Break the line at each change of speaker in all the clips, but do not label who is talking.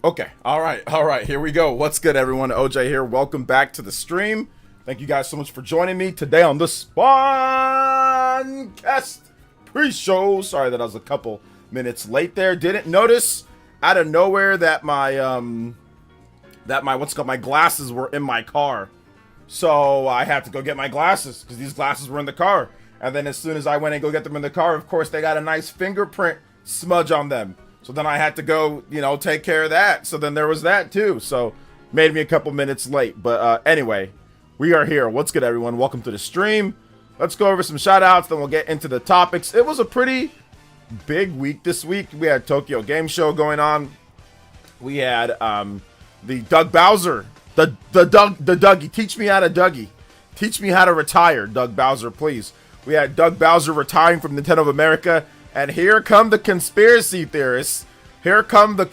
Okay. All right. Here we go. What's good, everyone? OJ here. Welcome back to the stream. Thank you guys so much for joining me today on the Spawncast pre-show. Sorry that I was a couple minutes late there. Didn't notice out of nowhere that my my glasses were in my car. So I had to go get my glasses because these glasses were in the car. And then as soon as I went and go get them in the car, of course, they got a nice fingerprint smudge on them. So then I had to go, take care of that. So then there was that too. So made me a couple minutes late. But anyway, we are here. What's good, everyone? Welcome to the stream. Let's go over some shout outs. Then we'll get into the topics. It was a pretty big week this week. We had Tokyo Game Show going on. We had the Doug Bowser. The Dougie. Teach me how to Dougie. Teach me how to retire, Doug Bowser, please. We had Doug Bowser retiring from Nintendo of America. And here come the conspiracy theorists. Here come the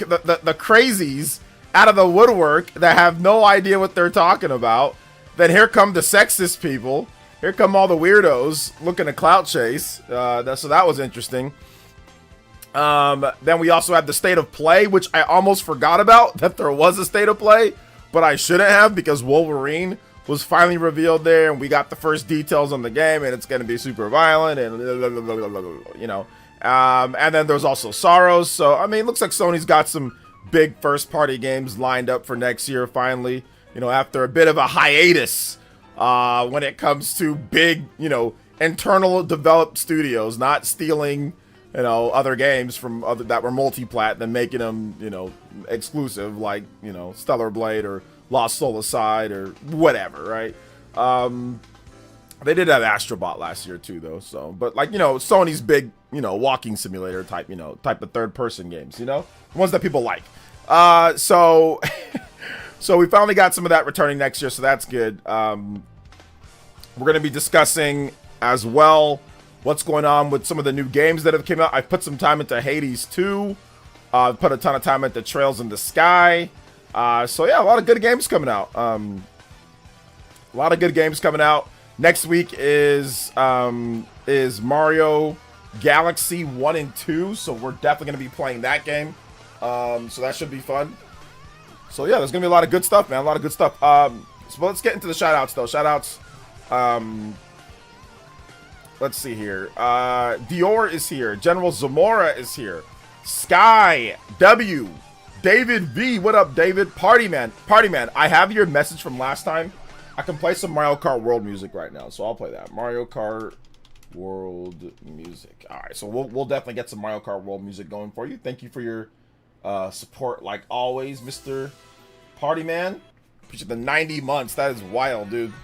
crazies out of the woodwork that have no idea what they're talking about. Then here come the sexist people. Here come all the weirdos looking to clout chase. So that was interesting. Then we also had the state of play, which I almost forgot about that there was a state of play, but I shouldn't have because Wolverine was finally revealed there, and we got the first details on the game, and it's going to be super violent, and and then there's also Sorrows. So I mean, looks like Sony's got some big first-party games lined up for next year. Finally, after a bit of a hiatus when it comes to big, internal developed studios, not stealing, other games from other that were multi-plat, then making them, exclusive, like Stellar Blade or Lost Soul-Aside or whatever, right? They did have Astrobot last year too, though. So, but like Sony's big, walking simulator type, type of third-person games, the ones that people like. So we finally got some of that returning next year, so that's good. We're gonna be discussing as well what's going on with some of the new games that have come out. I put some time into Hades 2. Put a ton of time into Trails in the Sky. So yeah, a lot of good games coming out. Next week is Mario Galaxy 1 and 2, so we're definitely going to be playing that game. So that should be fun. So yeah, there's going to be a lot of good stuff, man. A lot of good stuff. So let's get into the shout-outs, though. Shout-outs. Let's see here. Dior is here. General Zamora is here. Sky W. David V. What up, David? Party man. I have your message from last time. I can play some Mario Kart World music right now, so I'll play that. Mario Kart World music. All right, so we'll definitely get some Mario Kart World music going for you. Thank you for your support, like always, Mr. Party Man. Appreciate the 90 months. That is wild, dude.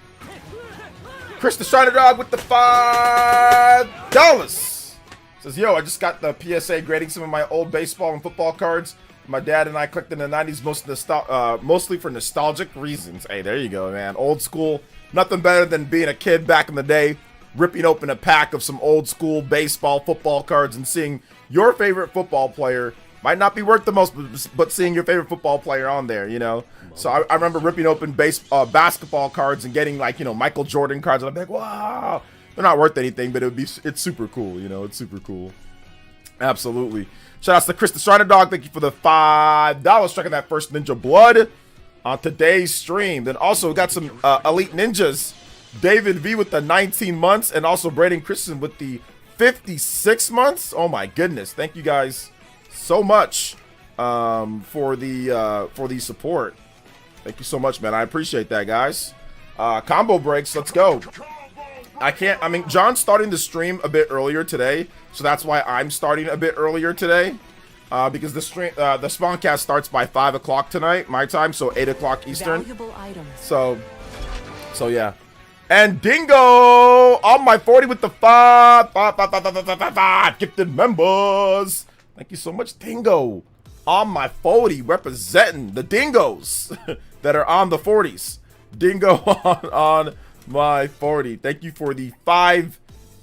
Chris the Strider Dog with the $5. Says, yo, I just got the PSA grading some of my old baseball and football cards. My dad and I collected in the 90s mostly for nostalgic reasons. Hey, there you go, man. Old school. Nothing better than being a kid back in the day, ripping open a pack of some old school baseball, football cards and seeing your favorite football player. Might not be worth the most, but seeing your favorite football player on there, So I remember ripping open basketball cards and getting like, Michael Jordan cards. And I'm like, wow. They're not worth anything, but it's super cool, It's super cool. Absolutely. Shout outs to Chris the Strider Dog. Thank you for the $5 striking that first Ninja Blood on today's stream. Then also we got some Elite Ninjas. David V with the 19 months and also Braden Christensen with the 56 months. Oh my goodness. Thank you guys so much for the support. Thank you so much, man. I appreciate that, guys. Combo breaks. Let's go. John's starting the stream a bit earlier today, so that's why I'm starting a bit earlier today, because the Spawncast starts by 5 o'clock tonight, my time, so 8 o'clock Eastern. So yeah. And Dingo on my 40 with the five gifted members. Thank you so much, Dingo. On my 40, representing the Dingos that are on the 40s. Dingo on my 40. Thank you for the 5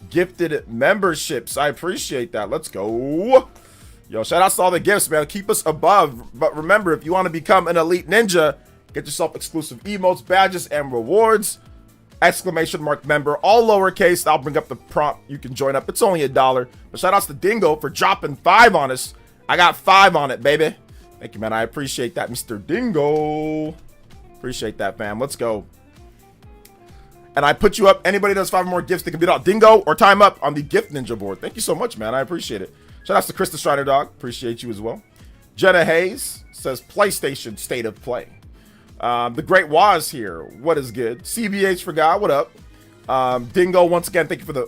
gifted memberships. I appreciate that. Let's go. Yo, shout outs to all the gifts, man. Keep us above. But remember, if you want to become an elite ninja, get yourself exclusive emotes, badges, and rewards. Exclamation mark member, all lowercase. I'll bring up the prompt. You can join up. It's only $1. But shout outs to Dingo for dropping 5 on us. I got 5 on it, baby. Thank you, man. I appreciate that, Mr. Dingo. Appreciate that, fam. Let's go. And I put you up. Anybody does 5 more gifts, they can beat out Dingo or time up on the Gift Ninja board. Thank you so much, man. I appreciate it. Shout out to Krista Strider Dog. Appreciate you as well. Jenna Hayes says PlayStation State of Play. The Great Waz here. What is good? CBH for God. What up? Dingo, once again, thank you for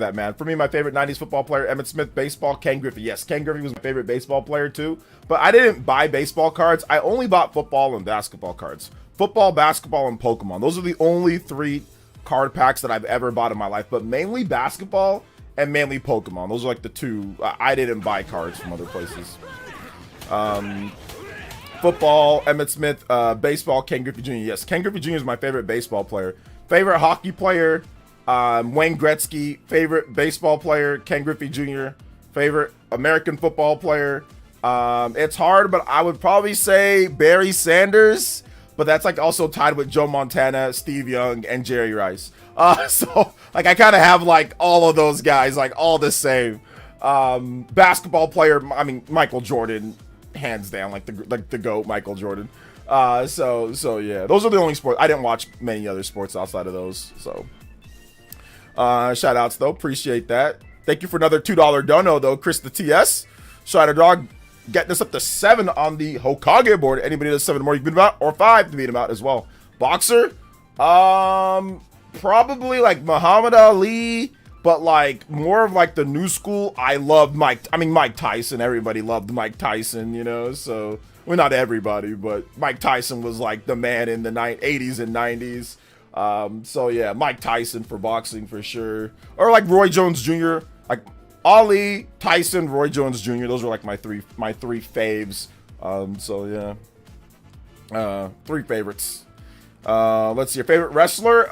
that, man. For me, my favorite 90s football player, Emmitt Smith. Baseball, Ken Griffey. Yes, Ken Griffey was my favorite baseball player too. But I didn't buy baseball cards. I only bought football and basketball cards. Football, basketball, and Pokemon. Those are the only 3 card packs that I've ever bought in my life. But mainly basketball and mainly Pokemon. Those are like the 2. I didn't buy cards from other places. Football, Emmitt Smith. Baseball, Ken Griffey Jr. Yes, Ken Griffey Jr. is my favorite baseball player. Favorite hockey player, Wayne Gretzky. Favorite baseball player, Ken Griffey Jr. Favorite American football player. It's hard, but I would probably say Barry Sanders. But that's like also tied with Joe Montana, Steve Young, and Jerry Rice. So like I kind of have like all of those guys like all the same. Basketball player, I mean Michael Jordan, hands down, like the GOAT Michael Jordan. So yeah, those are the only sports. I didn't watch many other sports outside of those. So shout outs though, appreciate that. Thank you for another $2 dono though, Chris the TS. Strider Dog. Getting us up to 7 on the Hokage board. Anybody does 7 more, you can beat him out, or 5 to beat him out as well. Boxer, probably like Muhammad Ali, but like more of like the new school. I loved Mike Tyson. Everybody loved Mike Tyson, you know. So well, not everybody, but Mike Tyson was like the man in the 80s and 90s. So yeah, Mike Tyson for boxing for sure, or like Roy Jones Jr. Like Ali, Tyson, Roy Jones Jr. Those were like my three faves. So yeah, 3 favorites. Let's see your favorite wrestler.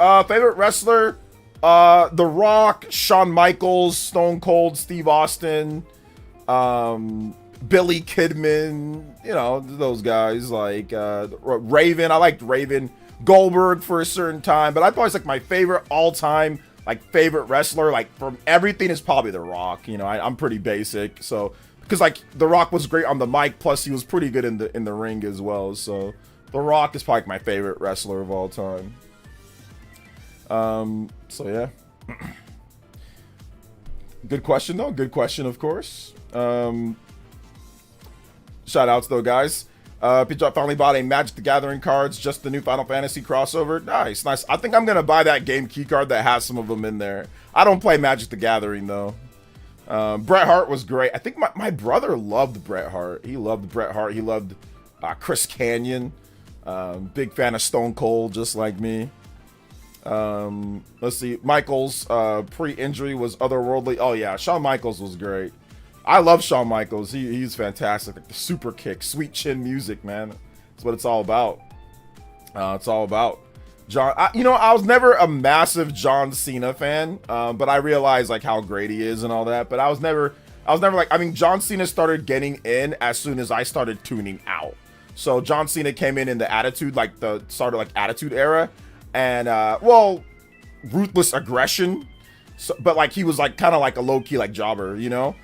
The Rock, Shawn Michaels, Stone Cold, Steve Austin, Billy Kidman. You know those guys. Like Raven. I liked Raven. Goldberg for a certain time, but I'd probably like my favorite all-time. Like favorite wrestler, like from everything, is probably The Rock. You know, I'm pretty basic, so because like The Rock was great on the mic, plus he was pretty good in the ring as well. So The Rock is probably my favorite wrestler of all time. So yeah, good question though. Good question, of course. Shout outs though, guys. P-Drop finally bought a Magic the Gathering cards, just the new Final Fantasy crossover. Nice. I think I'm gonna buy that game key card that has some of them in there. I don't play Magic the Gathering though. Bret Hart was great. I think my brother loved Bret Hart. He loved Bret Hart. He loved Chris Kanyon. Big fan of Stone Cold, just like me. Let's see. Michaels pre-injury was otherworldly. Oh yeah, Shawn Michaels was great. I love Shawn Michaels. He's fantastic. Like the super kick, sweet chin music, man. That's what it's all about. It's all about John. I was never a massive John Cena fan, but I realized like how great he is and all that. But I was never like. I mean, John Cena started getting in as soon as I started tuning out. So John Cena came in the Attitude, like the started like Attitude era, and ruthless aggression. So, but like he was like kind of like a low key like jobber, you know.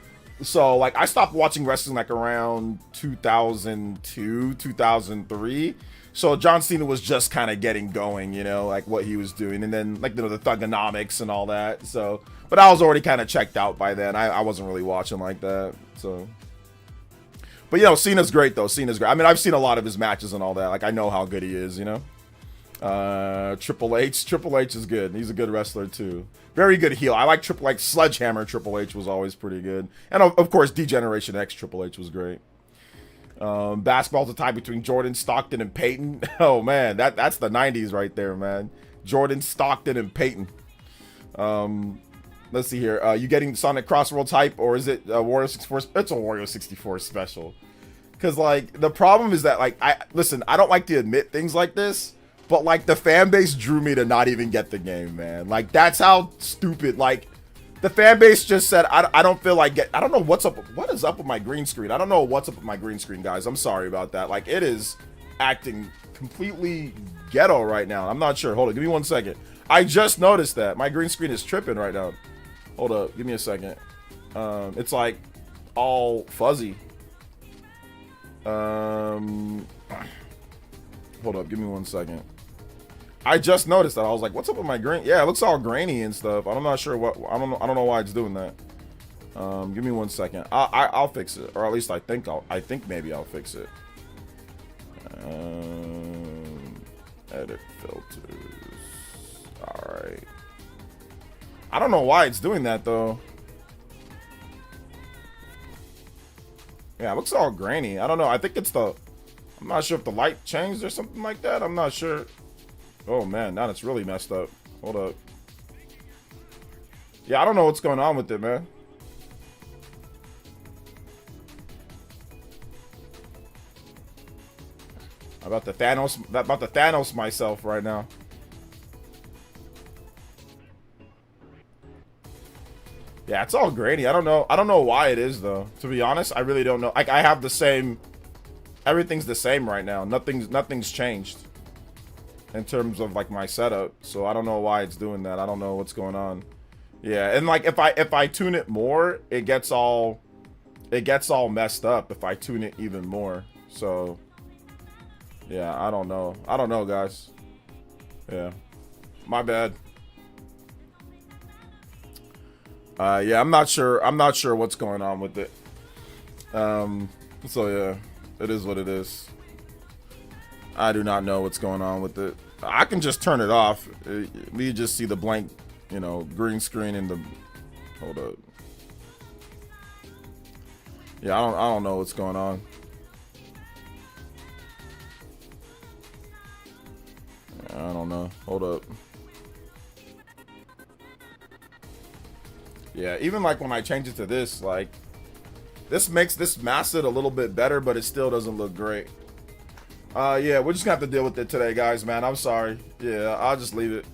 So like I stopped watching wrestling like around 2002, 2003. So John Cena was just kind of getting going, you know, like what he was doing, and then like the Thugonomics and all that. So, but I was already kind of checked out by then. I wasn't really watching like that. So, but you know, Cena's great though. Cena's great. I mean, I've seen a lot of his matches and all that. Like I know how good he is, you know. Triple H is good. He's a good wrestler too. Very good heel. I like Sledgehammer Triple H was always pretty good. And of course, D-Generation X Triple H was great. Basketball's a tie between Jordan, Stockton, and Peyton. Oh man, that's the 90s right there, man. Jordan, Stockton, and Peyton. Let's see here. You getting Sonic Crossworld type, or is it Wario 64? It's a Wario 64 special. Because like the problem is that like I don't like to admit things like this. But, like, the fan base drew me to not even get the game, man. Like, that's how stupid, like, the fan base just said, I don't feel like I don't know what's up. What is up with my green screen? I don't know what's up with my green screen, guys. I'm sorry about that. Like, it is acting completely ghetto right now. I'm not sure. Hold on. Give me 1 second. I just noticed that. My green screen is tripping right now. Hold up. Give me a second. It's, like, all fuzzy. Hold up, give me 1 second. I just noticed that. I was like, "What's up with my grain?" Yeah, it looks all grainy and stuff. I'm not sure what. I don't know why it's doing that. Give me 1 second. I'll fix it, or at least I think maybe I'll fix it. Edit filters. All right. I don't know why it's doing that though. Yeah, it looks all grainy. I don't know. I think it's the. I'm not sure if the light changed or something like that. I'm not sure. Oh man, now it's really messed up. Hold up. Yeah, I don't know what's going on with it, man. I'm about to Thanos myself right now. Yeah, it's all grainy. I don't know why it is though. To be honest, I really don't know. Like I have the same. Everything's the same right now. Nothing's changed in terms of like my setup. So I don't know why it's doing that. I don't know what's going on. Yeah, and like if I tune it more, it gets all messed up if I tune it even more. So yeah, I don't know. I don't know, guys. Yeah. My bad. Yeah, I'm not sure what's going on with it. So yeah, it is what it is. I do not know what's going on with it. I can just turn it off. We just see the blank, you know, green screen in the. Hold up. Yeah, I don't know what's going on. I don't know. Hold up. Yeah, even like when I change it to this, like this makes this masked a little bit better, but it still doesn't look great. Yeah, we're just gonna have to deal with it today, guys, man. I'm sorry. Yeah, I'll just leave it.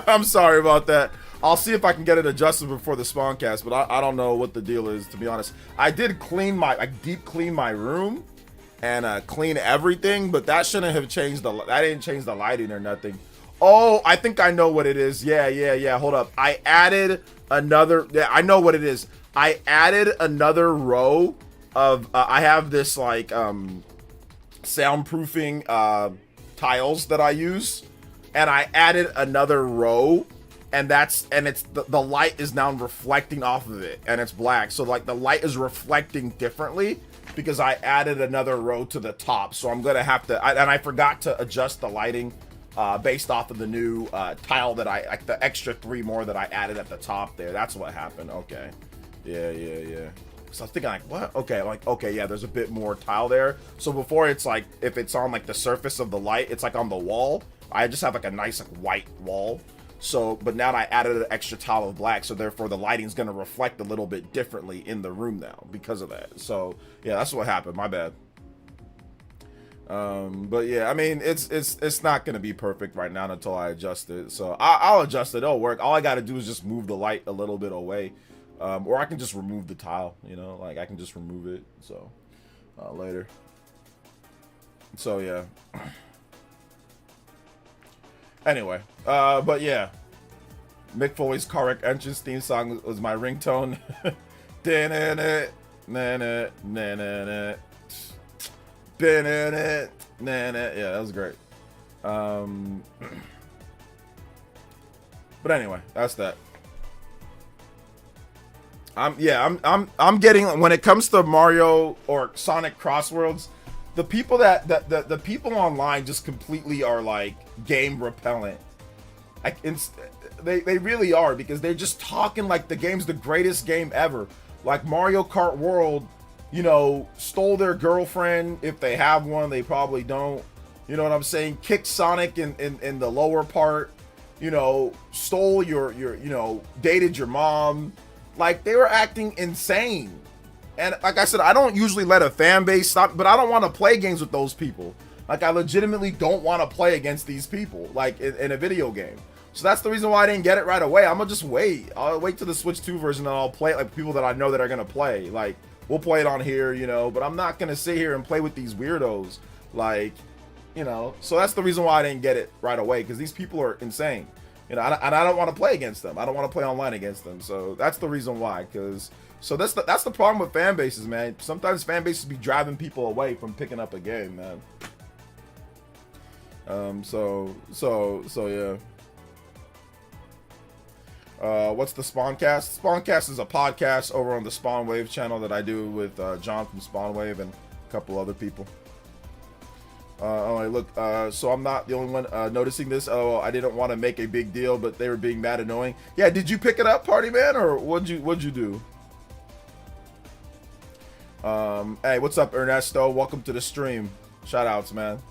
I'm sorry about that. I'll see if I can get it adjusted before the Spawncast, but I don't know what the deal is, to be honest. I did deep clean my room and clean everything, but that shouldn't have changed that didn't change the lighting or nothing. Oh, I think I know what it is. Yeah. Hold up. I added another. Yeah, I know what it is. I added another row of. I have this like soundproofing tiles that I use, and I added another row, and it's the light is now reflecting off of it, and it's black. So like the light is reflecting differently because I added another row to the top. So I'm gonna have to. And I forgot to adjust the lighting. Based off of the new tile that like the extra 3 more that I added at the top there. That's what happened. Okay. Yeah. So I was thinking like, what? Okay, like, okay, yeah, there's a bit more tile there. So before it's like, if it's on like the surface of the light, it's like on the wall. I just have like a nice like white wall. So, but now I added an extra tile of black. So therefore the lighting's going to reflect a little bit differently in the room now because of that. So yeah, that's what happened. My bad. But yeah, I mean, it's not gonna be perfect right now until I adjust it. So I'll adjust it. It'll work. All I gotta do is just move the light a little bit away, or I can just remove the tile. You know, like I can just remove it. So later. So yeah. Anyway, but yeah, Mick Foley's car wreck entrance theme song was my ringtone. Yeah, that was great. But anyway, that's that. I'm getting, when it comes to Mario or Sonic Crossworlds, the people the people online just completely are like game repellent. They really are, because they're just talking like the game's the greatest game ever. Like Mario Kart World, you know, stole their girlfriend. If they have one, they probably don't. You know what I'm saying? Kicked Sonic in the lower part. You know, stole your you know, dated your mom. Like, they were acting insane. And like I said, I don't usually let a fan base stop, but I don't want to play games with those people. Like, I legitimately don't want to play against these people, like in a video game. So that's the reason why I didn't get it right away. I'm gonna just wait. I'll wait till the Switch 2 version, and I'll play it like people that I know that are gonna play. Like, we'll play it on here, you know, but I'm not gonna sit here and play with these weirdos. Like, you know, so that's the reason why I didn't get it right away, because these people are insane. You know, and I don't want to play against them. I don't want to play online against them. So that's the reason why. That's the problem with fan bases, man. Sometimes fan bases be driving people away from picking up a game, man. So yeah. What's the Spawncast? Spawncast is a podcast over on the Spawnwave channel that I do with John from Spawnwave and a couple other people. Look, so I'm not the only one noticing this. Oh, I didn't want to make a big deal, but they were being mad annoying. Yeah, did you pick it up, Party Man, or what'd you do? Hey, what's up, Ernesto? Welcome to the stream. Shout outs, man.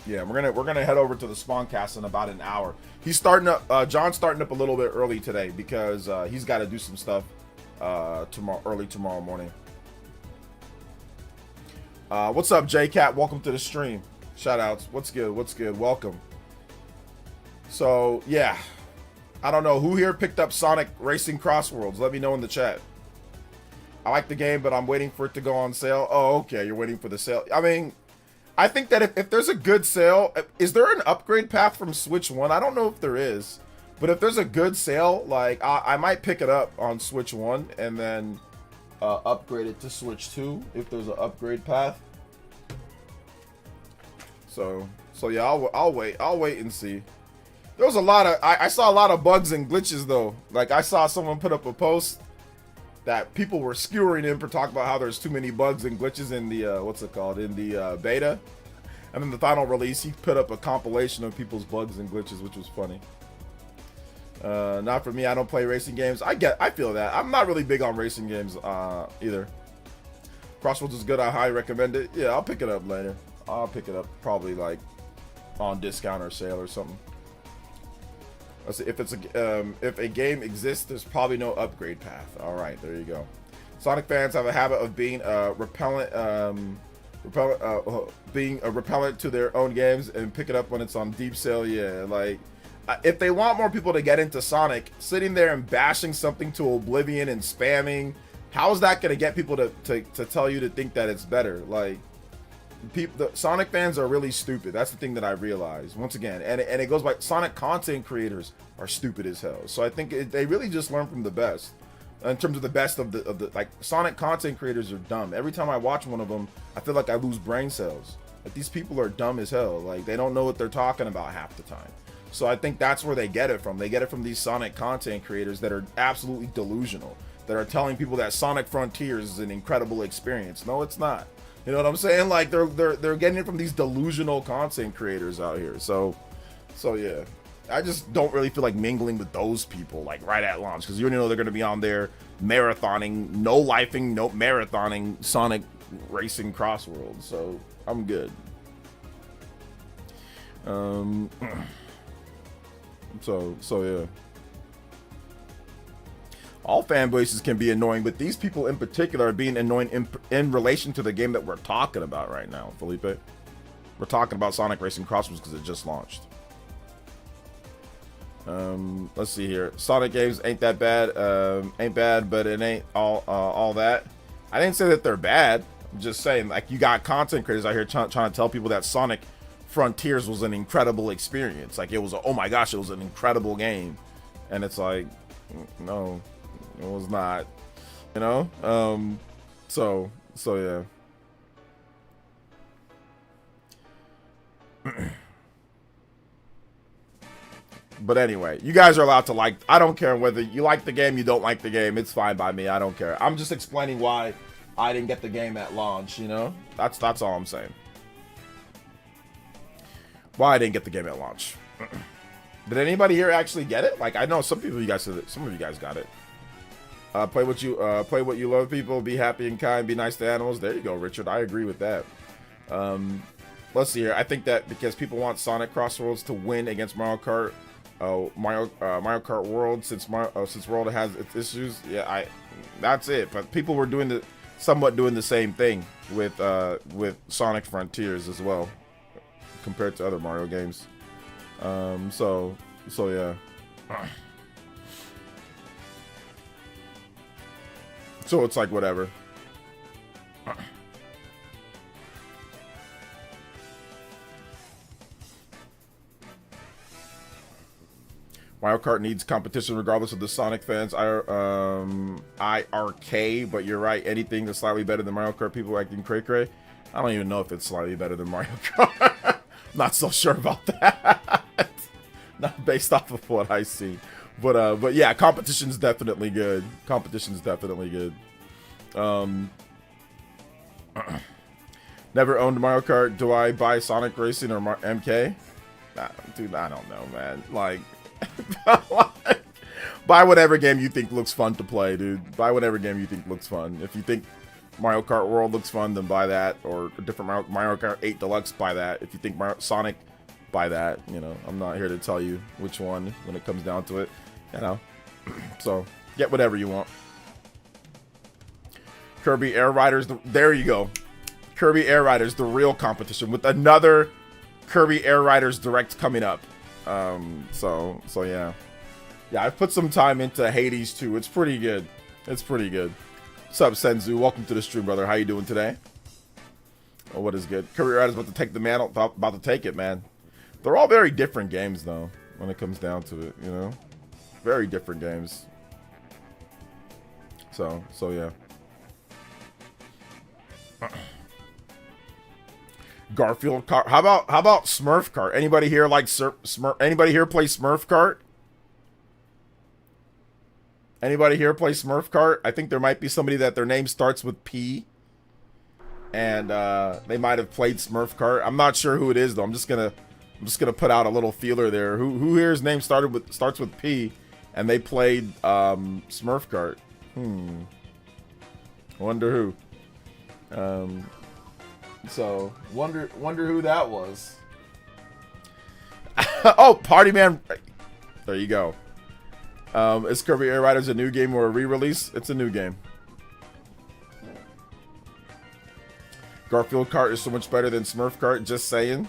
Yeah, we're gonna head over to the Spawncast in about an hour. He's starting up. John's starting up a little bit early today because he's got to do some stuff early tomorrow morning. What's up, JCat? Welcome to the stream. Shout outs. What's good? What's good? Welcome. So yeah, I don't know who here picked up Sonic Racing Crossworlds. Let me know in the chat. I like the game, but I'm waiting for it to go on sale. Oh, okay. You're waiting for the sale. I mean, I think that if there's a good sale, is there an upgrade path from Switch 1? I don't know if there is, but if there's a good sale, like I might pick it up on Switch 1 and then upgrade it to Switch 2 if there's an upgrade path. So yeah, I'll wait and see. There was a lot of I saw a lot of bugs and glitches though. Like I saw someone put up a post that people were skewering in for talking about how there's too many bugs and glitches in the what's it called, in the beta, and then the final release he put up a compilation of people's bugs and glitches, which was funny. Not for me. I don't play racing games. I feel that. I'm not really big on racing games either. Crossroads is good. I highly recommend it. Yeah, I'll pick it up later. I'll pick it up probably like on discount or sale or something. Let's see, if a game exists, there's probably no upgrade path. All right, there you go. Sonic fans have a habit of being repellent to their own games and pick it up when it's on deep sale. Yeah, like if they want more people to get into Sonic, sitting there and bashing something to oblivion and spamming, how is that gonna get people to tell you to think that it's better? Like, the Sonic fans are really stupid. That's the thing that I realized once again, and it goes by Sonic content creators are stupid as hell. So I think they really just learn from the best in terms of the best of the like Sonic content creators are dumb. Every time I watch one of them, I feel like I lose brain cells. Like these people are dumb as hell. Like they don't know what they're talking about half the time. So I think that's where they get it from. They get it from these Sonic content creators that are absolutely delusional, that are telling people that Sonic Frontiers is an incredible experience. No, it's not. You know what I'm saying? Like they're getting it from these delusional content creators out here. So yeah, I just don't really feel like mingling with those people like right at launch, because you know they're going to be on there marathoning, no marathoning Sonic Racing Crossworlds. So I'm good. So yeah. All fan bases can be annoying, but these people in particular are being annoying in relation to the game that we're talking about right now, Felipe. We're talking about Sonic Racing Crossworlds because it just launched. Let's see here. Sonic games ain't that bad. Ain't bad, but it ain't all that. I didn't say that they're bad. I'm just saying, like, you got content creators out here trying to tell people that Sonic Frontiers was an incredible experience. Like, it was, oh my gosh, it was an incredible game. And it's like, no. It was not, you know. So yeah. But anyway, you guys are allowed to like. I don't care whether you like the game, you don't like the game. It's fine by me. I don't care. I'm just explaining why I didn't get the game at launch. You know, that's all I'm saying. Why I didn't get the game at launch. Did anybody here actually get it? Like, I know some people, you guys said that some of you guys got it. Play what you love, people. Be happy and kind. Be nice to animals. There you go, Richard. I agree with that. Let's see here. I think that because people want Sonic Crossworlds to win against Mario Kart, Mario Kart World, since World has its issues. Yeah, that's it. But people were somewhat doing the same thing with Sonic Frontiers as well, compared to other Mario games. So yeah. So it's like whatever. Mario Kart needs competition regardless of the Sonic fans. IRK, but you're right. Anything that's slightly better than Mario Kart, people acting cray-cray. I don't even know if it's slightly better than Mario Kart. Not so sure about that. Not based off of what I see. But yeah, competition's definitely good. Competition's definitely good. Never owned Mario Kart. Do I buy Sonic Racing or MK? Nah, dude, I don't know, man. Like, buy whatever game you think looks fun to play, dude. Buy whatever game you think looks fun. If you think Mario Kart World looks fun, then buy that. Or a different Mario Kart 8 Deluxe, buy that. If you think Sonic, buy that. You know, I'm not here to tell you which one when it comes down to it. You know, so get whatever you want. Kirby Air Riders, there you go. Kirby Air Riders, the real competition, with another Kirby Air Riders Direct coming up. So yeah. Yeah, I've put some time into Hades too. It's pretty good. It's pretty good. What's up, Senzu? Welcome to the stream, brother. How you doing today? Oh, what is good? Kirby Air Riders about to take the mantle, about to take it, man. They're all very different games, though, when it comes down to it, you know? Very different games. So yeah. Garfield Kart. How about Smurf Kart? Anybody here like Smurf? Anybody here play Smurf Kart? Anybody here play Smurf Kart? I think there might be somebody that their name starts with P, and they might have played Smurf Kart. I'm not sure who it is though. I'm just gonna put out a little feeler there. Who here's name starts with P, and they played Smurf Kart? Wonder who. So wonder who that was. Oh, Party Man. There you go. Is Kirby Air Riders a new game or a re-release? It's a new game. Garfield Kart is so much better than Smurf Kart. Just saying.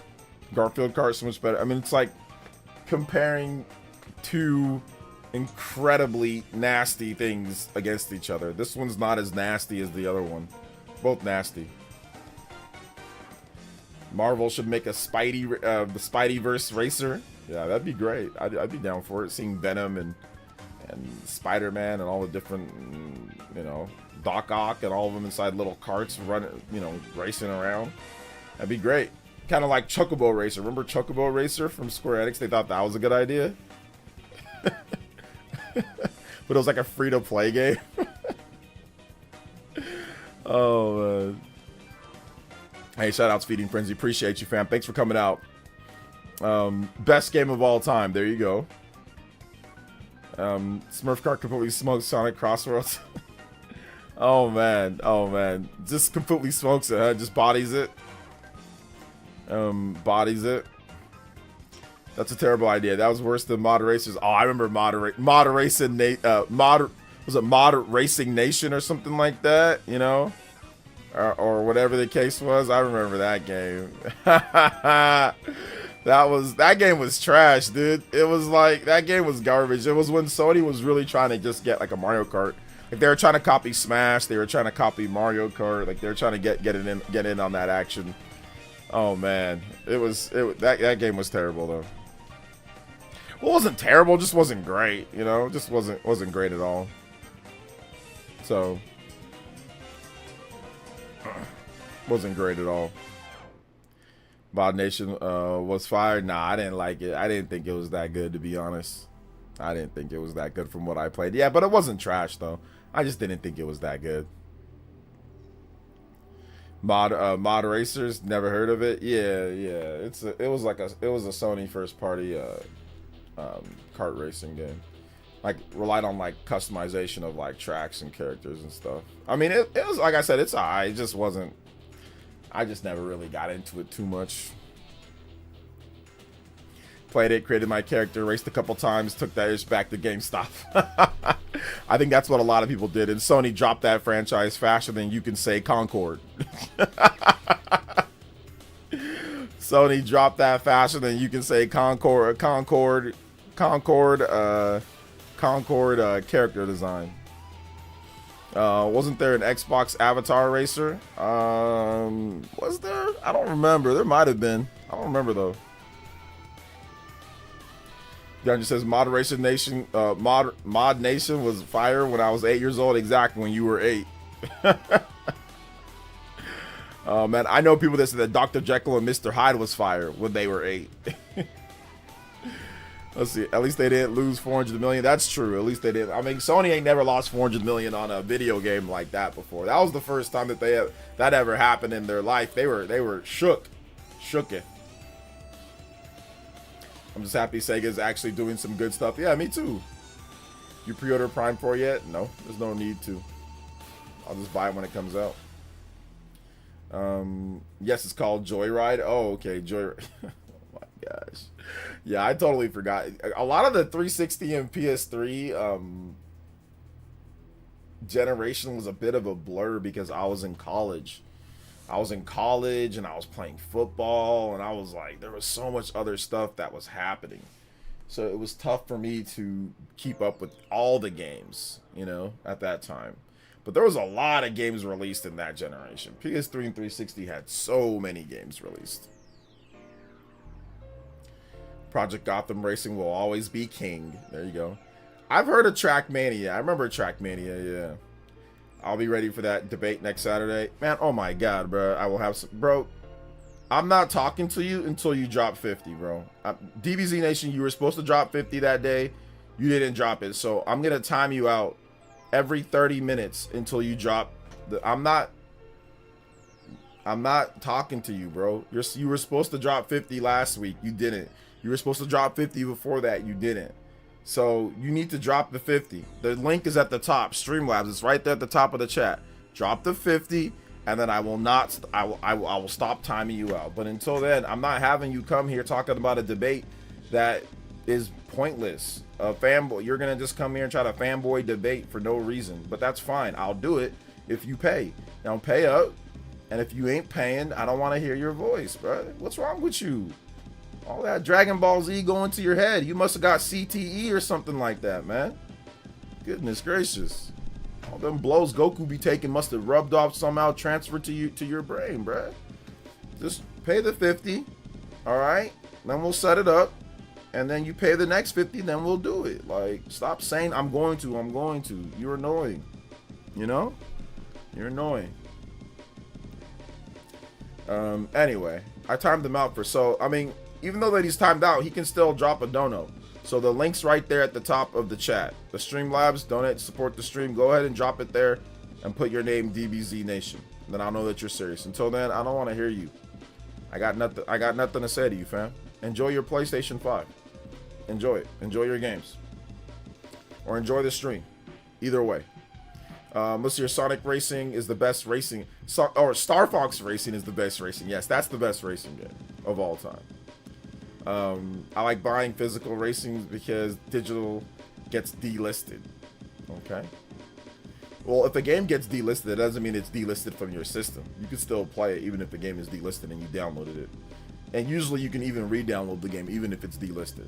Garfield Kart is so much better. I mean, it's like comparing two incredibly nasty things against each other. This one's not as nasty as the other one. Both nasty. Marvel should make a the Spideyverse racer. Yeah, that'd be great. I'd be down for it. Seeing Venom and Spider-Man and all the different, you know, Doc Ock and all of them inside little carts running, you know, racing around. That'd be great. Kind of like Chocobo Racer. Remember Chocobo Racer from Square Enix? They thought that was a good idea. But it was like a free-to-play game. Oh, man. Hey, shout-outs Feeding Frenzy. Appreciate you, fam. Thanks for coming out. Best game of all time. There you go. Smurf Kart completely smokes Sonic Crossroads. Oh, man. Oh, man. Just completely smokes it, huh? Just bodies it. Bodies it. That's a terrible idea. That was worse than Mod Racers. Oh, I remember Mod Racing Nation or something like that, you know? Or whatever the case was. I remember that game. That game was trash, dude. It was like, that game was garbage. It was when Sony was really trying to just get like a Mario Kart. Like they were trying to copy Smash, they were trying to copy Mario Kart, like they were trying to get in on that action. Oh man, that game was terrible though. Well, it wasn't terrible, just wasn't great, you know, just wasn't great at all. So wasn't great at all. Mod Nation was fired. Nah, I didn't like it. I didn't think it was that good, to be honest. I didn't think it was that good from what I played. Yeah, but it wasn't trash though. I just didn't think it was that good. Mod Racers, never heard of it. Yeah. It was a Sony first party kart racing game. Like relied on like customization of like tracks and characters and stuff. I mean, it was like I said, it's alright. It just wasn't. I just never really got into it too much. Played it, created my character, raced a couple times, took that itch back to GameStop. I think that's what a lot of people did. And Sony dropped that franchise faster than you can say Concord. Sony dropped that faster than you can say Concord character design. Wasn't there an Xbox Avatar racer? Was there? I don't remember. There might have been. I don't remember though. Gunja says Moderation Nation, Mod Nation was fire when I was 8 years old. Exactly, when you were 8. Oh man, I know people that said that Dr. Jekyll and Mr. Hyde was fire when they were 8. Let's see. At least they didn't lose 400 million. That's true. At least they didn't. I mean, Sony ain't never lost 400 million on a video game like that before. That was the first time that that ever happened in their life. They were shooketh. I'm just happy Sega's actually doing some good stuff. Yeah, me too. You pre-order Prime 4 yet? No, there's no need to. I'll just buy it when it comes out. Yes, it's called Joyride. Oh, okay, Joyride. Oh my gosh. Yeah, I totally forgot. A lot of the 360 and PS3 generation was a bit of a blur because I was in college. And I was playing football, and I was like, there was so much other stuff that was happening. So it was tough for me to keep up with all the games, you know, at that time. But there was a lot of games released in that generation. PS3 and 360 had so many games released. Project Gotham Racing will always be king. There you go. I've heard of Trackmania. I remember Trackmania, yeah. I'll be ready for that debate next Saturday. Man, oh my god, bro. I will have some... Bro, I'm not talking to you until you drop 50, bro. DBZ Nation, you were supposed to drop 50 that day. You didn't drop it. So I'm going to time you out every 30 minutes until you drop the... I'm not talking to you, bro. You were supposed to drop 50 last week. You didn't. You were supposed to drop 50 before that. You didn't. So you need to drop the 50. The link is at the top. Streamlabs. It's right there at the top of the chat. Drop the 50, and then I will stop timing you out. But until then, I'm not having you come here talking about a debate that is pointless. A fanboy. You're gonna just come here and try to fanboy debate for no reason. But that's fine. I'll do it if you pay. Now pay up. And if you ain't paying, I don't want to hear your voice, bro. What's wrong with you? All that Dragon Ball Z going to your head. You must have got CTE or something like that, man. Goodness gracious. All them blows Goku be taking must have rubbed off somehow, transferred to your brain, bruh. Just pay the 50, all right? Then we'll set it up. And then you pay the next 50, then we'll do it. Like, stop saying I'm going to. You're annoying. You know? You're annoying. Anyway, I timed him out I mean, even though that he's timed out, he can still drop a dono. So the link's right there at the top of the chat. The Streamlabs, donate to support the stream. Go ahead and drop it there and put your name DBZ Nation. Then I'll know that you're serious. Until then, I don't want to hear you. I got nothing to say to you, fam. Enjoy your PlayStation 5. Enjoy it. Enjoy your games. Or enjoy the stream. Either way. Let's see, Sonic Racing is the best racing. Or Star Fox Racing is the best racing. Yes, that's the best racing game of all time. I like buying physical racing because digital gets delisted. Okay. Well, if a game gets delisted, it doesn't mean it's delisted from your system. You can still play it even if the game is delisted and you downloaded it. And usually you can even re-download the game even if it's delisted.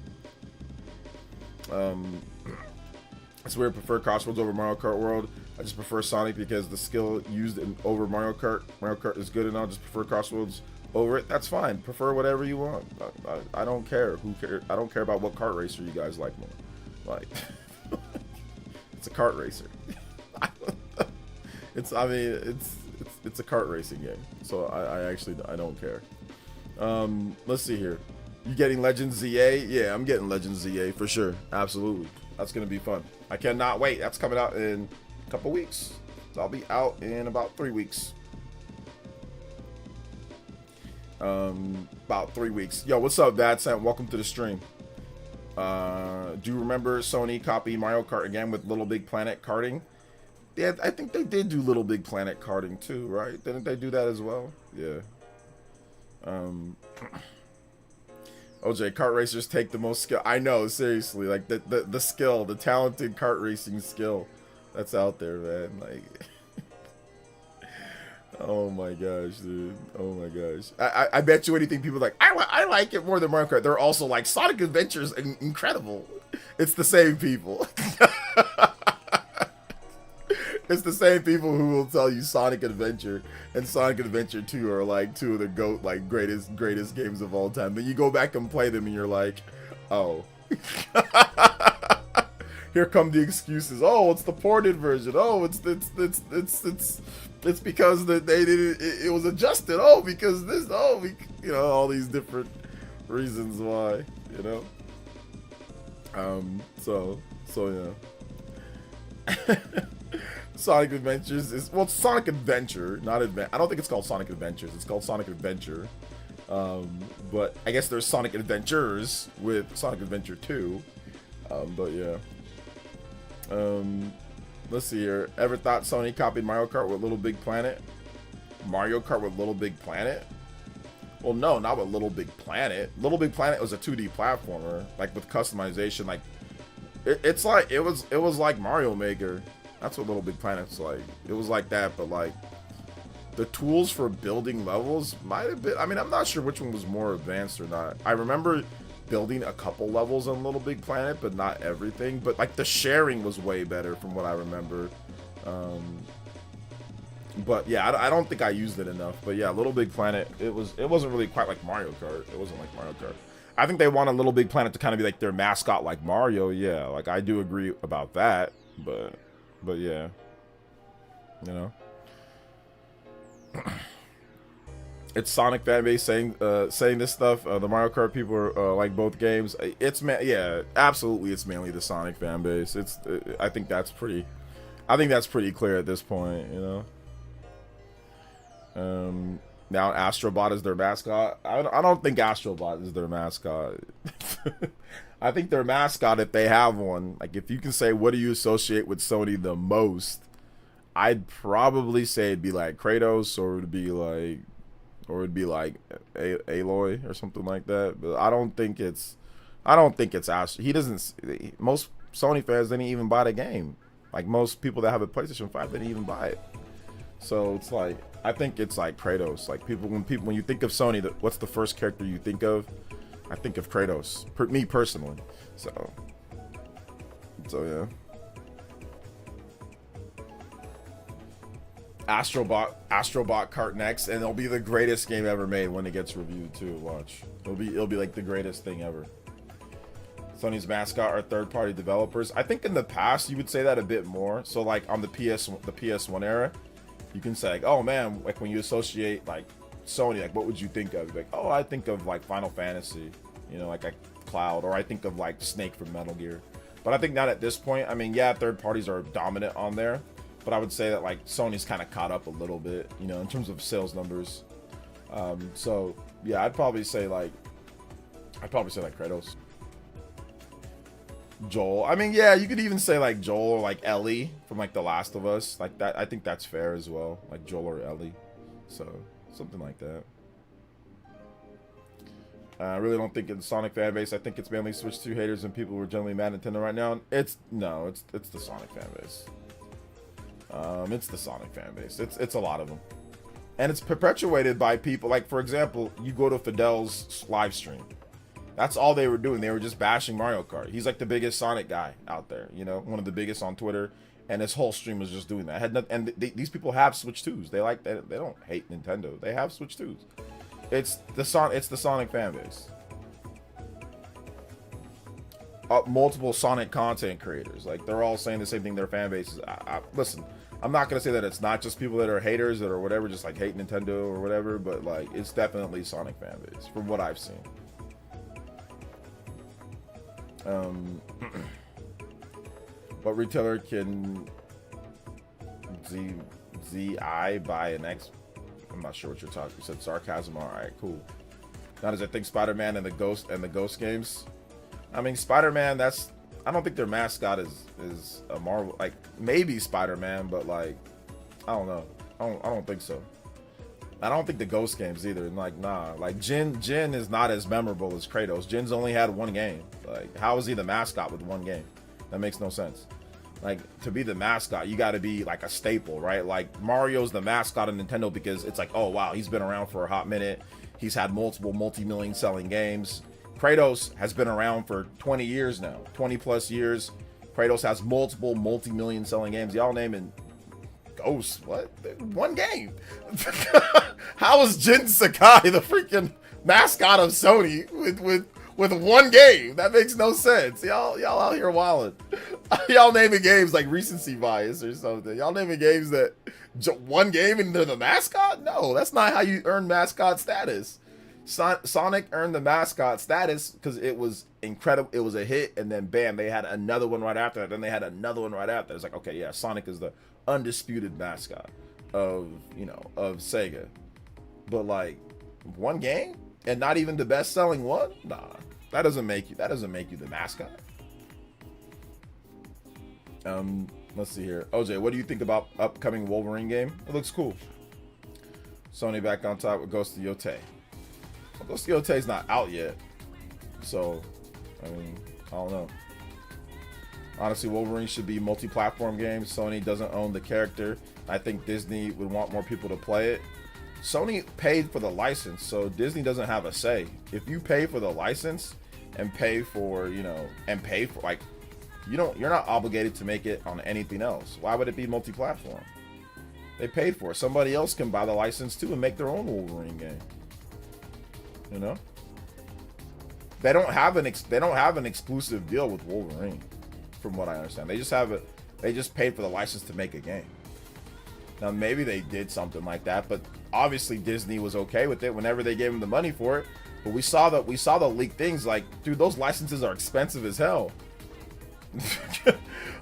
That's where I prefer Crossroads over Mario Kart World. I just prefer Sonic because the skill used over Mario Kart. Mario Kart is good and I'll just prefer Crossroads over it. That's fine. Prefer whatever you want. I don't care. Who cares? I don't care about what kart racer you guys like more. Like, it's a kart racer. It's a kart racing game. So I don't care. Let's see here. You getting Legends ZA? Yeah, I'm getting Legends ZA for sure. Absolutely. That's gonna be fun. I cannot wait. That's coming out in a couple weeks. So I'll be out in about 3 weeks. About 3 weeks. Yo, what's up, Dad Sam? Welcome to the stream. Do you remember Sony copying Mario Kart again with Little Big Planet karting? Yeah, I think they did do Little Big Planet karting too, right? Didn't they do that as well? Yeah. OJ, kart racers take the most skill. I know, seriously, like the skill, the talented kart racing skill that's out there, man. Like, oh my gosh, dude. Oh my gosh. I bet you anything people are like, I like it more than Mario Kart. They're also like, Sonic Adventure's incredible. It's the same people. It's the same people who will tell you Sonic Adventure and Sonic Adventure 2 are like two of the GOAT, like greatest games of all time. Then you go back and play them and you're like, oh, Here come the excuses. Oh, it's the ported version. Oh, it's because that they did it was adjusted. Oh, because this. Oh, all these different reasons why. So yeah. Sonic Adventures is Sonic Adventure, not Advent. I don't think it's called Sonic Adventures. It's called Sonic Adventure. But I guess there's Sonic Adventures with Sonic Adventure 2. But yeah. Let's see here. Ever thought Sony copied Mario Kart with Little Big Planet? Mario Kart with Little Big Planet? Well, no, not with Little Big Planet. Little Big Planet was a 2D platformer, like with customization. Like it's like it was like Mario Maker. That's what Little Big Planet's like. It was like that, but like the tools for building levels might have been. I mean, I'm not sure which one was more advanced or not. I remember building a couple levels on Little Big Planet, but not everything. But like the sharing was way better from what I remember. But yeah, I don't think I used it enough. But yeah, Little Big Planet, it wasn't really quite like Mario Kart. It wasn't like Mario Kart. I think they wanted Little Big Planet to kind of be like their mascot, like Mario. Yeah, like I do agree about that. But yeah, it's Sonic fanbase saying this stuff. The Mario Kart people are like both games. Yeah, absolutely. It's mainly the Sonic fanbase. I think that's pretty clear at this point. Now Astrobot is their mascot. I don't think Astrobot is their mascot. I think their mascot, if they have one, like if you can say what do you associate with Sony the most, I'd probably say it'd be like Kratos, or it'd be like Aloy or something like that. But I don't think it's Astro. Most Sony fans didn't even buy the game. Like most people that have a PlayStation 5 didn't even buy it. So it's like, I think it's like Kratos. Like when you think of Sony, what's the first character you think of? I think of Kratos. Me personally. So yeah. Astrobot Kart next, and it'll be the greatest game ever made when it gets reviewed too. Watch. It'll be like the greatest thing ever. Sony's mascot are third-party developers. I think in the past you would say that a bit more. So like on the PS1 era, you can say like, oh man, like when you associate like Sony, like what would you think of? Like, oh, I think of like Final Fantasy, like Cloud, or I think of like Snake from Metal Gear. But I think not at this point. I mean, yeah, third parties are dominant on there, but I would say that like Sony's kind of caught up a little bit, in terms of sales numbers. So yeah, I'd probably say like Kratos. Joel. I mean, yeah, you could even say like Joel or like Ellie from like The Last of Us. Like that, I think that's fair as well. Like Joel or Ellie. So something like that. I really don't think it's Sonic fan base. I think it's mainly Switch 2 haters and people who are generally mad at Nintendo right now. It's the Sonic fan base. It's the Sonic fan base. It's a lot of them, and it's perpetuated by people. Like for example, you go to Fidel's live stream. That's all they were doing. They were just bashing Mario Kart. He's like the biggest Sonic guy out there, one of the biggest on Twitter. And his whole stream was just doing that. These people have Switch 2s. They like that. They don't hate Nintendo. They have Switch 2s. It's the Sonic fan base. Multiple Sonic content creators. Like they're all saying the same thing. Their fan bases. Listen, I'm not gonna say that it's not just people that are haters that or whatever, just like hate Nintendo or whatever. But like it's definitely Sonic fan base from what I've seen. What retailer can ZI buy an X? I'm not sure what you're talking. You said sarcasm. All right, cool. Now does I think Spider-Man and the Ghost games? I mean, Spider-Man. I don't think their mascot is a Marvel. Like maybe Spider-Man, but like I don't know. I don't think so. I don't think the Ghost games either. Like nah. Like Jin is not as memorable as Kratos. Jin's only had one game. Like how is he the mascot with one game? That makes no sense. Like to be the mascot, you got to be like a staple, right? Like Mario's the mascot of Nintendo because it's like, oh wow, he's been around for a hot minute. He's had multiple multi-million selling games. Kratos has been around for 20 years now, 20 plus years. Kratos has multiple multi-million selling games. Y'all naming Ghost? What? One game? How is Jin Sakai the freaking mascot of Sony with one game. That makes no sense. Y'all out here wilding. Y'all naming games like recency bias or something. Y'all naming games that one game and they're the mascot? No, that's not how you earn mascot status. Sonic earned the mascot status because it was incredible. It was a hit, and then bam, they had another one right after that. Then they had another one right after. It's like, okay, yeah, Sonic is the undisputed mascot of Sega. But like one game and not even the best-selling one? Nah, that doesn't make you the mascot. Let's see here. OJ, what do you think about upcoming Wolverine game? It looks cool. Sony back on top with Ghost of Yotei. Well, Ghost of Yotei's not out yet, so I mean, I don't know. Honestly, Wolverine should be multi-platform game. Sony doesn't own the character. I think Disney would want more people to play it. Sony paid for the license, so Disney doesn't have a say. If you pay for the license and pay for, like, you're not obligated to make it on anything else. Why would it be multi-platform? They paid for it. Somebody else can buy the license too and make their own Wolverine game. You know? They don't have an exclusive deal with Wolverine, from what I understand. They just paid for the license to make a game. Now maybe they did something like that, but obviously Disney was okay with it whenever they gave them the money for it. But we saw the leaked things, like, dude, those licenses are expensive as hell.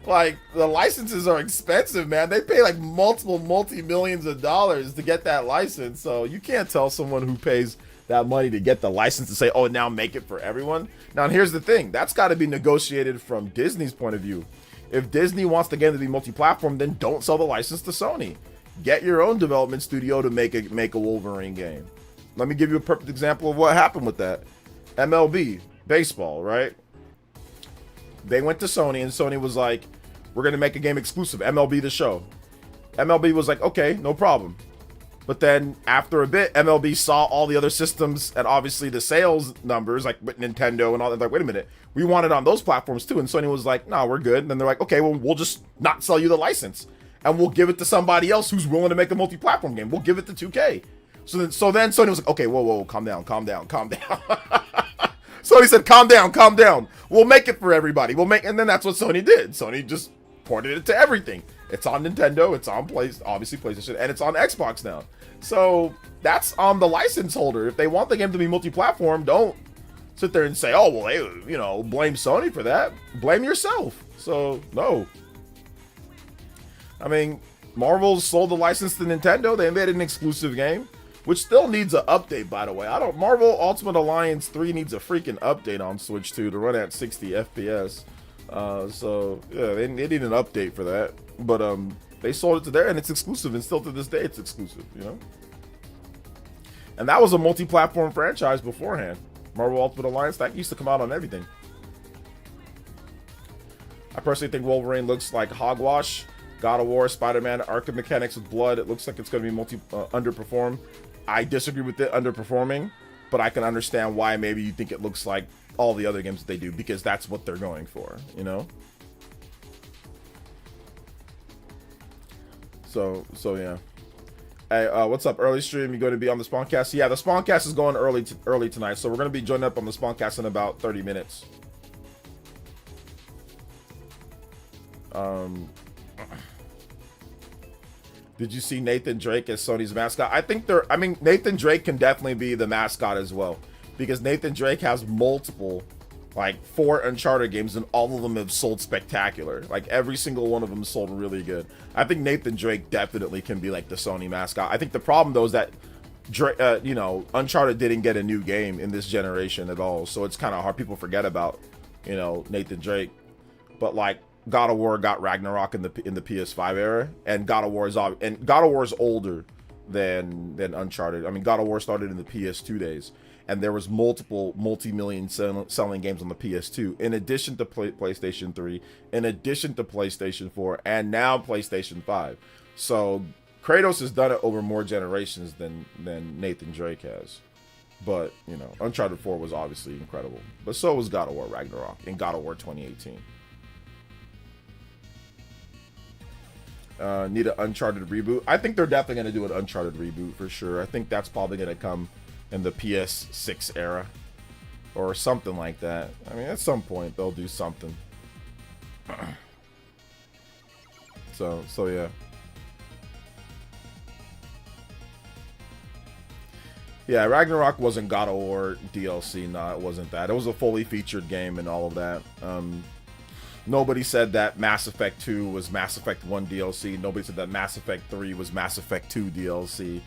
Like, the licenses are expensive, man. They pay like multi-millions of dollars to get that license. So you can't tell someone who pays that money to get the license to say, oh, now make it for everyone. Now, here's the thing. That's got to be negotiated from Disney's point of view. If Disney wants the game to be multi-platform, then don't sell the license to Sony. Get your own development studio to make a Wolverine game. Let me give you a perfect example of what happened with that. MLB, baseball, right? They went to Sony, and Sony was like, we're going to make a game exclusive, MLB The Show. MLB was like, okay, no problem. But then after a bit, MLB saw all the other systems and obviously the sales numbers, like with Nintendo and all that. They're like, wait a minute, we want it on those platforms too. And Sony was like, no, we're good. And then they're like, okay, well, we'll just not sell you the license. And we'll give it to somebody else who's willing to make a multi-platform game. We'll give it to 2K. So then Sony was like, okay, whoa, calm down. Sony said, calm down. We'll make it for everybody. And then that's what Sony did. Sony just ported it to everything. It's on Nintendo, it's on obviously PlayStation, and it's on Xbox now. So that's on the license holder. If they want the game to be multi-platform, don't sit there and say, oh, well, hey, blame Sony for that. Blame yourself. So, no. I mean, Marvel sold the license to Nintendo. They made an exclusive game, which still needs an update, by the way. Marvel Ultimate Alliance 3 needs a freaking update on Switch 2 to run at 60 FPS. So yeah, they need an update for that. But they sold it to there, and it's exclusive, and still to this day it's exclusive, And that was a multi-platform franchise beforehand. Marvel Ultimate Alliance, that used to come out on everything. I personally think Wolverine looks like hogwash. God of War, Spider-Man, Arkham mechanics with blood. It looks like it's going to be underperform. I disagree with it underperforming, but I can understand why maybe you think it looks like all the other games that they do, because that's what they're going for, So yeah. Hey, what's up? Early stream, you going to be on the Spawncast? Yeah, the Spawncast is going early tonight, so we're going to be joining up on the Spawncast in about 30 minutes. Did you see Nathan Drake as Sony's mascot? I mean, Nathan Drake can definitely be the mascot as well, because Nathan Drake has multiple, like 4 Uncharted games, and all of them have sold spectacular. Like every single one of them sold really good. I think Nathan Drake definitely can be like the Sony mascot. I think the problem though is that Uncharted didn't get a new game in this generation at all, so it's kind of hard. People forget about Nathan Drake, but like God of War got Ragnarok in the PS5 era, and God of War is older than Uncharted. I mean, God of War started in the PS2 days, and there was multi-million selling games on the PS2, in addition to PlayStation 3, in addition to PlayStation 4, and now PlayStation 5. So Kratos has done it over more generations than Nathan Drake has. But Uncharted 4 was obviously incredible, but so was God of War Ragnarok and God of War 2018. Need an Uncharted reboot. I think they're definitely going to do an Uncharted reboot for sure. I think that's probably going to come in the PS6 era. or something like that. I mean, at some point they'll do something. So yeah. Yeah, Ragnarok wasn't God of War DLC. No, it wasn't that. It was a fully featured game and all of that. Nobody said that Mass Effect 2 was Mass Effect 1 DLC. Nobody said that Mass Effect 3 was Mass Effect 2 DLC.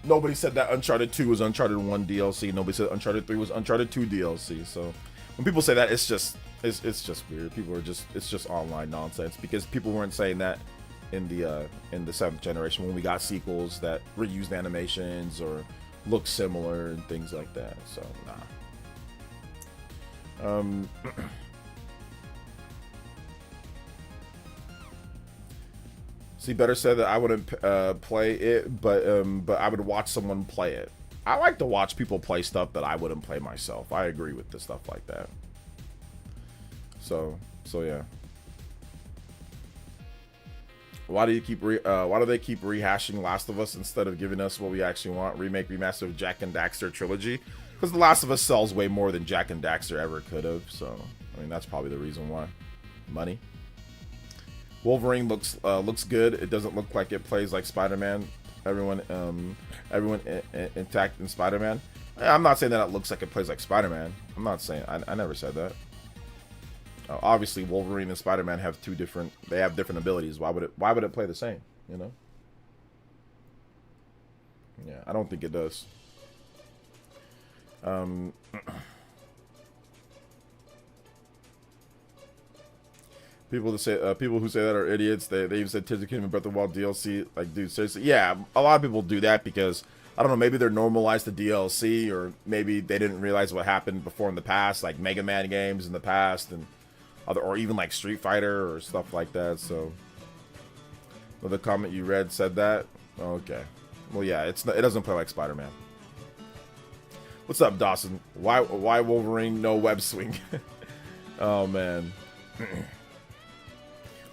Nobody said that Uncharted 2 was Uncharted 1 DLC. Nobody said Uncharted 3 was Uncharted 2 DLC. So when people say that, it's just weird. People are just, it's just online nonsense, because people weren't saying that in the 7th generation when we got sequels that reused animations or look similar and things like that. So nah. See, Better said that I wouldn't play it, but I would watch someone play it. I like to watch people play stuff that I wouldn't play myself. I agree with the stuff like that. So yeah. Why do they keep rehashing Last of Us instead of giving us what we actually want? Remake, remaster of Jak and Daxter trilogy? Because The Last of Us sells way more than Jak and Daxter ever could have. So, I mean, that's probably the reason why. Money. Wolverine looks good. It doesn't look like it plays like Spider-Man. Everyone intact in Spider-Man. I'm not saying that it looks like it plays like Spider-Man. I'm not saying. I never said that. Obviously, Wolverine and Spider-Man have different abilities. Why would it play the same? You know? Yeah, I don't think it does. People who say that are idiots. They even said Tears of the Kingdom and Breath of the Wild DLC. Like, dude, seriously, yeah, a lot of people do that because I don't know. Maybe they're normalized to DLC, or maybe they didn't realize what happened before in the past, like Mega Man games in the past, and or even like Street Fighter or stuff like that. So, well, the comment you read said that. Okay, well, yeah, it doesn't play like Spider-Man. What's up, Dawson? Why Wolverine no web swing? Oh man.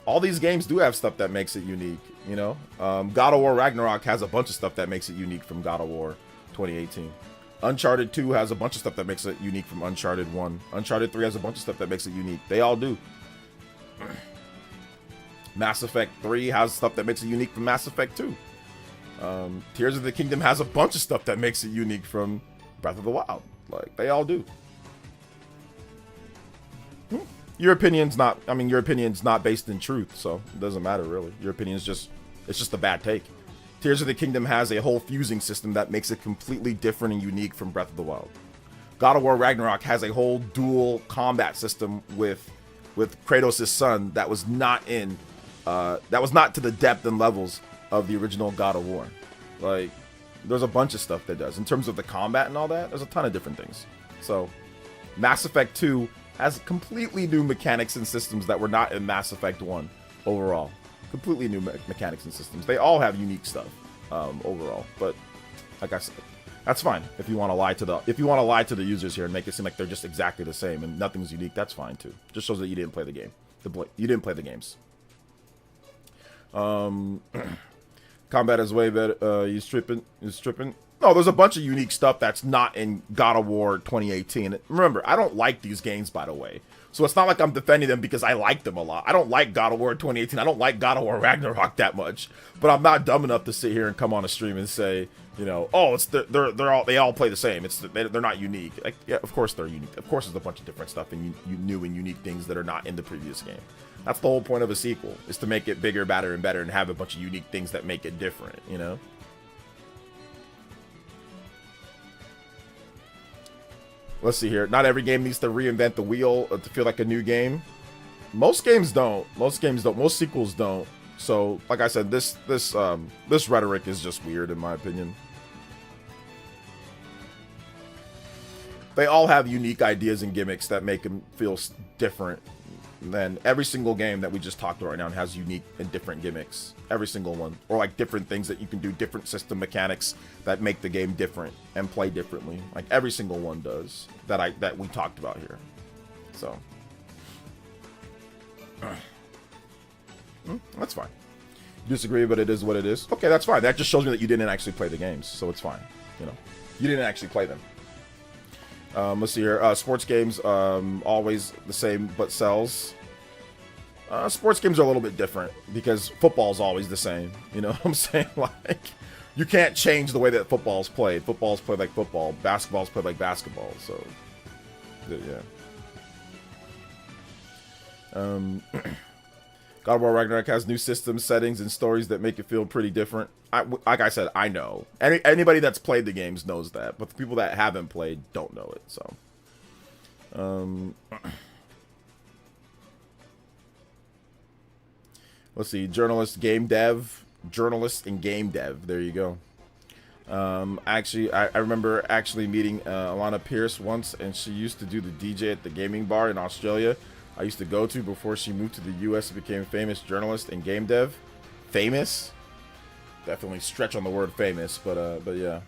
All these games do have stuff that makes it unique, you know? God of War Ragnarok has a bunch of stuff that makes it unique from God of War 2018. Uncharted 2 has a bunch of stuff that makes it unique from Uncharted 1. Uncharted 3 has a bunch of stuff that makes it unique. They all do. Mass Effect 3 has stuff that makes it unique from Mass Effect 2. Tears of the Kingdom has a bunch of stuff that makes it unique from Breath of the Wild. Like, they all do. Your opinion's not based in truth, so it doesn't matter really. Your opinion is just a bad take. Tears of the Kingdom has a whole fusing system that makes it completely different and unique from Breath of the Wild. God of War Ragnarok has a whole dual combat system with Kratos' son that was not to the depth and levels of the original God of War. Like, there's a bunch of stuff that does. In terms of the combat and all that, there's a ton of different things. So, Mass Effect 2 has completely new mechanics and systems that were not in Mass Effect 1 overall. Completely new mechanics and systems. They all have unique stuff overall. But like I said, that's fine. If you want to lie to the users here and make it seem like they're just exactly the same and nothing's unique, that's fine too. Just shows that you didn't play the game. You didn't play the games. Combat is way better. He's stripping. No, there's a bunch of unique stuff that's not in God of War 2018. Remember, I don't like these games, by the way. So it's not like I'm defending them because I like them a lot. I don't like God of War 2018. I don't like God of War Ragnarok that much. But I'm not dumb enough to sit here and come on a stream and say, you know, oh, they all play the same. They're not unique. Like, yeah, of course they're unique. Of course there's a bunch of different stuff and new and unique things that are not in the previous game. That's the whole point of a sequel, is to make it bigger, badder, and better, and have a bunch of unique things that make it different, you know? Let's see here. Not every game needs to reinvent the wheel to feel like a new game. Most games don't. Most sequels don't. So, like I said, this rhetoric is just weird in my opinion. They all have unique ideas and gimmicks that make them feel different. Then every single game that we just talked about right now has unique and different gimmicks. Every single one. Or like different things that you can do, different system mechanics that make the game different and play differently. Like every single one does that we talked about here. So that's fine. You disagree, but it is what it is. Okay, that's fine. That just shows me that you didn't actually play the games, so it's fine. You know, you didn't actually play them. Let's see here. Sports games, always the same, but sells. Sports games are a little bit different because football's always the same. You know what I'm saying? Like, you can't change the way that football's played. Football's played like football. Basketball's played like basketball. So, yeah. God of War Ragnarok has new systems, settings, and stories that make it feel pretty different. Like I said, I know. Anybody that's played the games knows that, but the people that haven't played don't know it. So, let's see. Journalist, game dev, journalist, and game dev. There you go. Actually, I remember actually meeting Alana Pierce once, and she used to do the DJ at the gaming bar in Australia I used to go to before she moved to the US and became a famous journalist and game dev. Famous? Definitely stretch on the word famous, but yeah.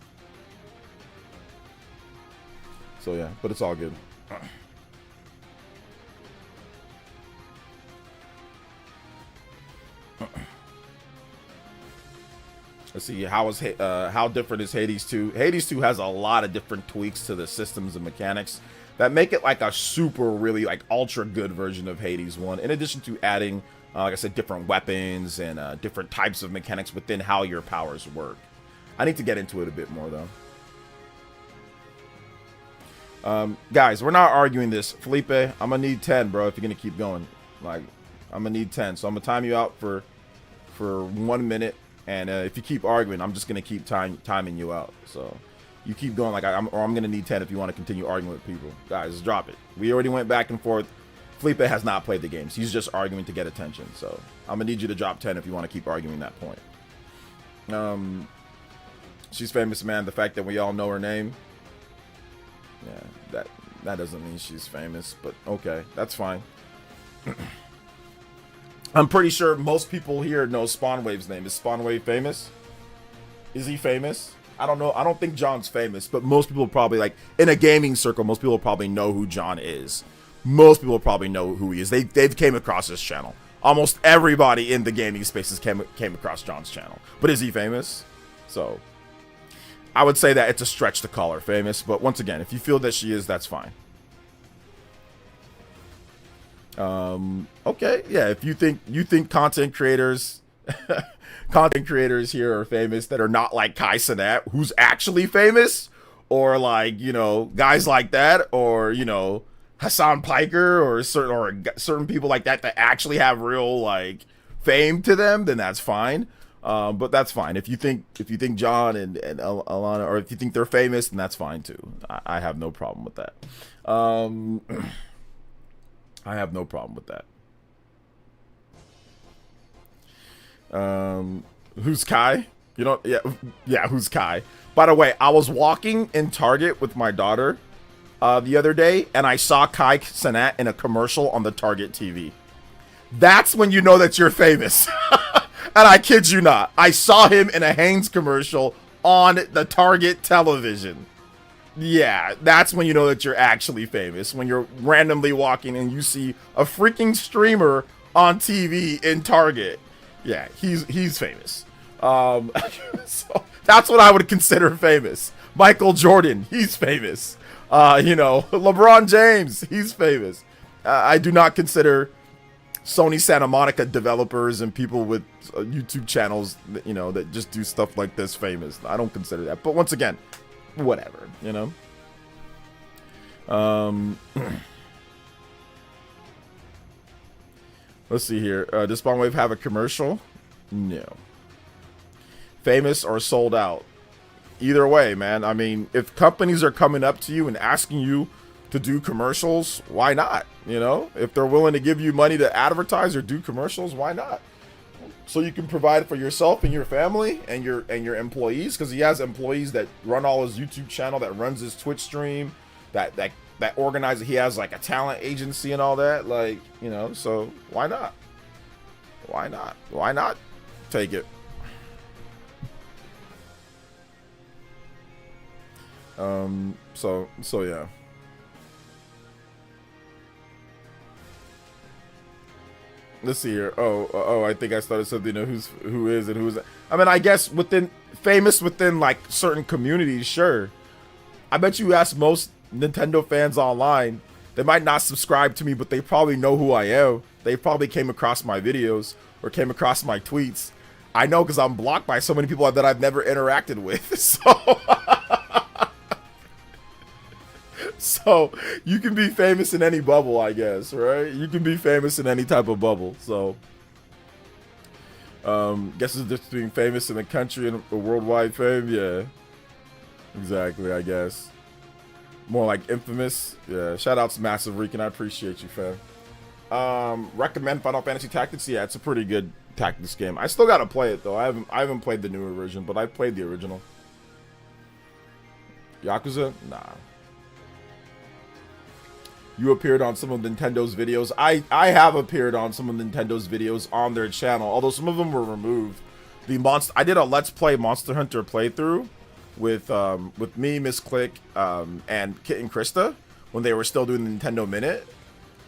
So yeah, but it's all good. Let's see, how different is Hades 2? Hades 2 has a lot of different tweaks to the systems and mechanics that make it like a super, really, like, ultra good version of Hades 1, in addition to adding, like I said, different weapons and different types of mechanics within how your powers work. I need to get into it a bit more, though. Guys, we're not arguing this. Felipe, I'm gonna need 10, bro, if you're gonna keep going. Like, I'm gonna need 10, so I'm gonna time you out for 1 minute, and if you keep arguing, I'm just gonna keep timing you out, so... You keep going, like I'm gonna need 10 if you want to continue arguing with people. Guys, drop it. We already went back and forth. Felipe has not played the games. He's just arguing to get attention. So I'm gonna need you to drop 10 if you want to keep arguing that point. She's famous, man. The fact that we all know her name. Yeah, that doesn't mean she's famous, but okay, that's fine. I'm pretty sure most people here know Spawnwave's name. Is Spawnwave famous? Is he famous? I don't know. I don't think John's famous, but most people probably, like, in a gaming circle, most people probably know who John is. Most people probably know who he is. They've came across his channel. Almost everybody in the gaming spaces came across John's channel. But is he famous? So, I would say that it's a stretch to call her famous. But once again, if you feel that she is, that's fine. Okay, yeah. If you think content creators. Content creators here are famous that are not like Kai Cenat, who's actually famous, or like, you know, guys like that, or, you know, Hassan Piker, or certain people like that that actually have real, like, fame to them, then that's fine. But that's fine. If you think John and Alana, or if you think they're famous, then that's fine too. I have no problem with that. I have no problem with that. Who's Kai? You know, yeah, who's Kai? By the way, I was walking in Target with my daughter the other day, and I saw Kai Cenat in a commercial on the Target TV. That's when you know that you're famous. And I kid you not, I saw him in a Hanes commercial on the Target television. Yeah, that's when you know that you're actually famous. When you're randomly walking and you see a freaking streamer on TV in Target. Yeah, he's famous. So that's what I would consider famous. Michael Jordan, he's famous. You know, LeBron James, he's famous. I do not consider Sony Santa Monica developers and people with YouTube channels, you know, that just do stuff like this famous. I don't consider that. But once again, whatever, you know. Let's see here. Does Spawnwave have a commercial? No. Famous or sold out? Either way, man. I mean, if companies are coming up to you and asking you to do commercials, why not? You know, if they're willing to give you money to advertise or do commercials, why not? So you can provide for yourself and your family and your employees, because he has employees that run all his YouTube channel, that runs his Twitch stream, that organizes. He has like a talent agency and all that, like, you know. So why not? Why not? Why not take it? So yeah. Let's see here. Oh, I think I started something. Who is and who's. I mean, I guess famous within like certain communities, sure. I bet you ask most Nintendo fans online, they might not subscribe to me, but they probably know who I am. They probably came across my videos or came across my tweets. I know because I'm blocked by so many people that I've never interacted with. So you can be famous in any bubble, I guess, right? You can be famous in any type of bubble. So guess it's just being famous in the country and a worldwide fame. Yeah, exactly. I guess more like infamous. Yeah. Shout out to Massive Rican. I appreciate you, fam. Recommend Final Fantasy Tactics. Yeah, it's a pretty good tactics game. I still gotta play it though. I haven't played the newer version, but I played the original. Yakuza? Nah. You appeared on some of Nintendo's videos. I have appeared on some of Nintendo's videos on their channel, although some of them were removed. I did a Let's Play Monster Hunter playthrough with me, Miss Click, and Kit and Krista when they were still doing the Nintendo Minute.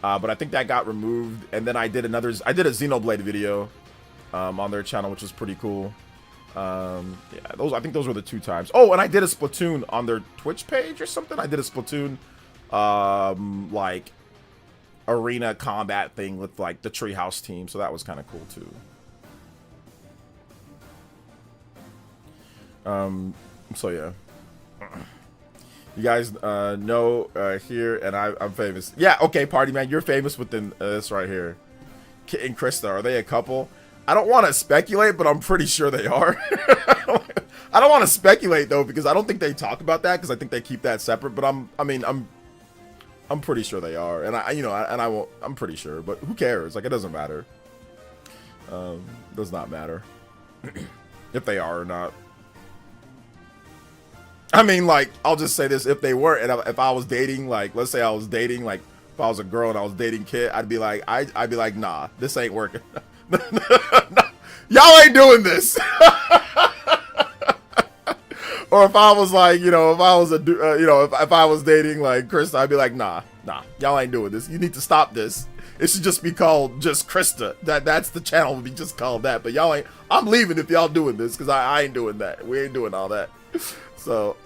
But I think that got removed, and then I did a Xenoblade video on their channel, which was pretty cool. Yeah, I think those were the 2 times. Oh, and I did a Splatoon on their Twitch page or something. I did a Splatoon like arena combat thing with like the Treehouse team, so that was kind of cool too. So yeah, you guys know here, and I'm famous. Yeah, okay, Party Man, you're famous within this right here. Kit and Krista, are they a couple? I don't want to speculate, but I'm pretty sure they are. I don't want to speculate though, because I don't think they talk about that, because I think they keep that separate. But I'm pretty sure they are, and I won't. I'm pretty sure, but who cares? Like, it doesn't matter. Does not matter if they are or not. I mean, like, I'll just say this: if they were, and if I was dating, like, let's say I was dating, like, if I was a girl and I was dating Kit, I'd be like, nah, this ain't working. Y'all ain't doing this. Or if I was like, if I was if I was dating like Krista, I'd be like, nah, y'all ain't doing this. You need to stop this. It should just be called just Krista. That's the channel would be just called that. But y'all ain't. I'm leaving if y'all doing this, because I ain't doing that. We ain't doing all that. So,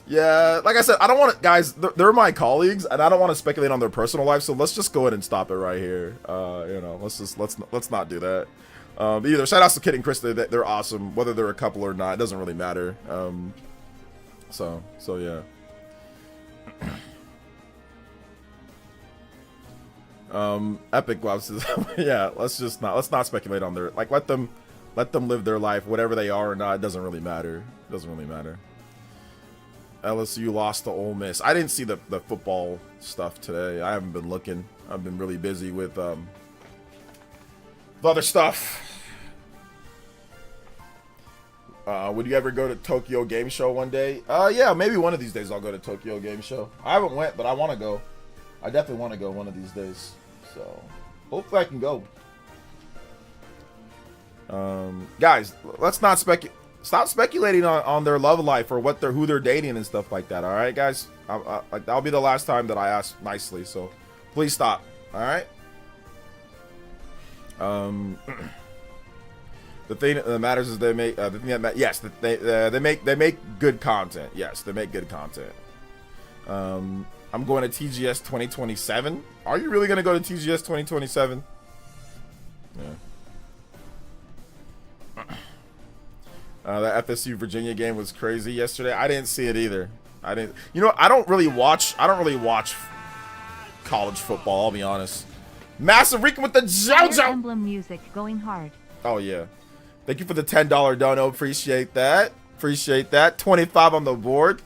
yeah, like I said, I don't want to, guys. They're my colleagues, and I don't want to speculate on their personal life. So let's just go ahead and stop it right here. Let's not do that. Either shout outs to Kid and Krista, they're awesome, whether they're a couple or not, it doesn't really matter. So yeah. Epic Wow says, yeah, let's not speculate on their, like, let them live their life, whatever they are or not, it doesn't really matter. It doesn't really matter. LSU lost to Ole Miss. I didn't see the football stuff today. I haven't been looking. I've been really busy with other stuff. Would you ever go to Tokyo Game Show one day? Yeah, maybe one of these days I'll go to Tokyo Game Show. I haven't went, but I want to go. I definitely want to go one of these days. So, hopefully I can go. Guys, let's not stop speculating on their love life or who they're dating and stuff like that. All right, guys. That'll be the last time that I ask nicely. So, please stop. All right. The thing that matters is they make they make good content. Yes, they make good content. I'm going to TGS 2027. Are you really going to go to TGS 2027? Yeah. The FSU Virginia game was crazy yesterday. I didn't see it either. I don't really watch college football, I'll be honest. Massive Rican with the JoJo.
Fire Emblem music going hard.
Oh yeah. Thank you for the $10 dono. Appreciate that. 25 on the board.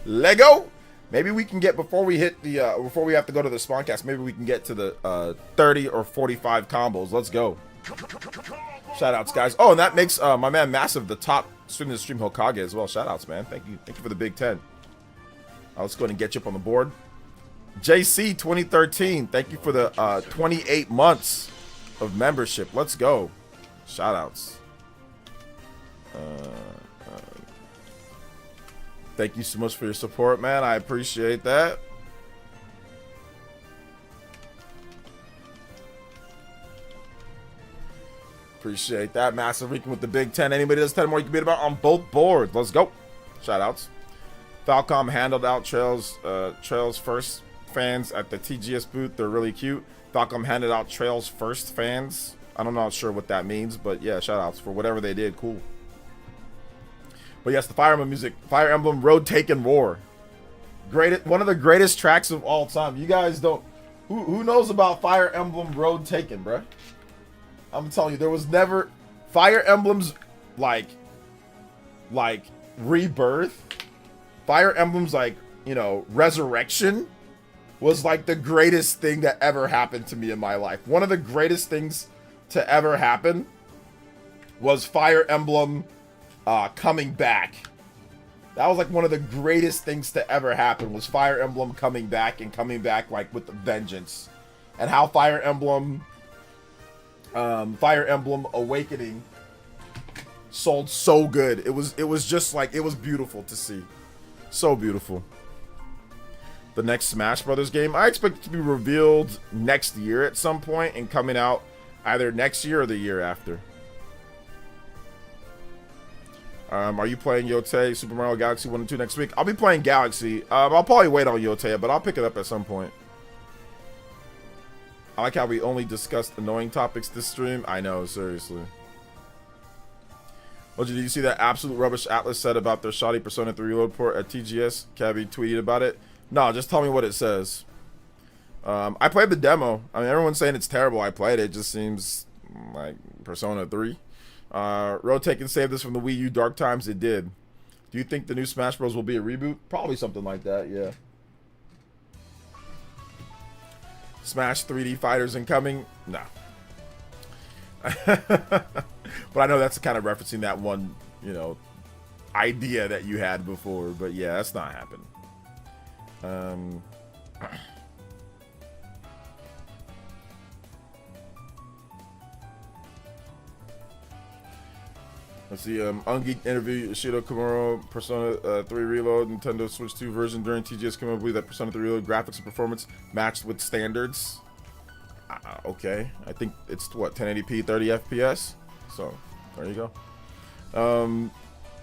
Lego. Maybe we can get, before we hit the before we have to go to the Spawncast, maybe we can get to the 30 or 45 combos. Let's go. Shout outs, guys. Oh, and that makes my man Massive the top stream the stream Hokage as well. Shout outs, man. Thank you for the big 10. Let's go ahead and get you up on the board. JC 2013, thank you for the 28 months of membership. Let's go. Shout outs. Thank you so much for your support, man. I appreciate that. Appreciate that. Massive Weekend with the Big 10. Anybody does 10 more, you can beat about on both boards. Let's go. Shout outs. Falcom handled out Trails First fans at the TGS booth. They're really cute. Falcom handed out Trails First fans. I'm not sure what that means, but yeah, shout outs for whatever they did. Cool. But yes, the Fire Emblem music. Fire Emblem Road Taken War. One of the greatest tracks of all time. You guys don't... Who knows about Fire Emblem Road Taken, bruh? I'm telling you, there was never... Fire Emblem's, like rebirth. Fire Emblem's, like, you know, resurrection was, like, the greatest thing that ever happened to me in my life. One of the greatest things to ever happen was Fire Emblem coming back. That was, like, one of the greatest things to ever happen was Fire Emblem coming back and coming back, like, with a vengeance. And how Fire Emblem Awakening sold so good. It was just like, it was beautiful to see. So beautiful. The next Smash Brothers game, I expect it to be revealed next year at some point and coming out either next year or the year after. Are you playing Yotei Super Mario Galaxy 1 and 2 next week? I'll be playing Galaxy. I'll probably wait on Yotei, but I'll pick it up at some point. I like how we only discussed annoying topics this stream. I know, seriously. Well, did you see that absolute rubbish Atlas said about their shoddy Persona 3 Reload port at TGS? Cabby tweeted about it. No, just tell me what it says. I played the demo. I mean, everyone's saying it's terrible. I played it. It just seems like Persona 3. Road Taken saved us from the Wii U dark times. It did. Do you think the new Smash Bros. Will be a reboot? Probably something like that, yeah. Smash 3D Fighters incoming? No. But I know that's kind of referencing that one, you know, idea that you had before. But yeah, that's not happening. Let's see, Ungeek interview Shido Komuro, Persona 3 Reload, Nintendo Switch 2 version during TGS Komuro believe that Persona 3 Reload graphics and performance matched with standards. Okay, I think it's what, 1080p, 30 FPS. So there you go.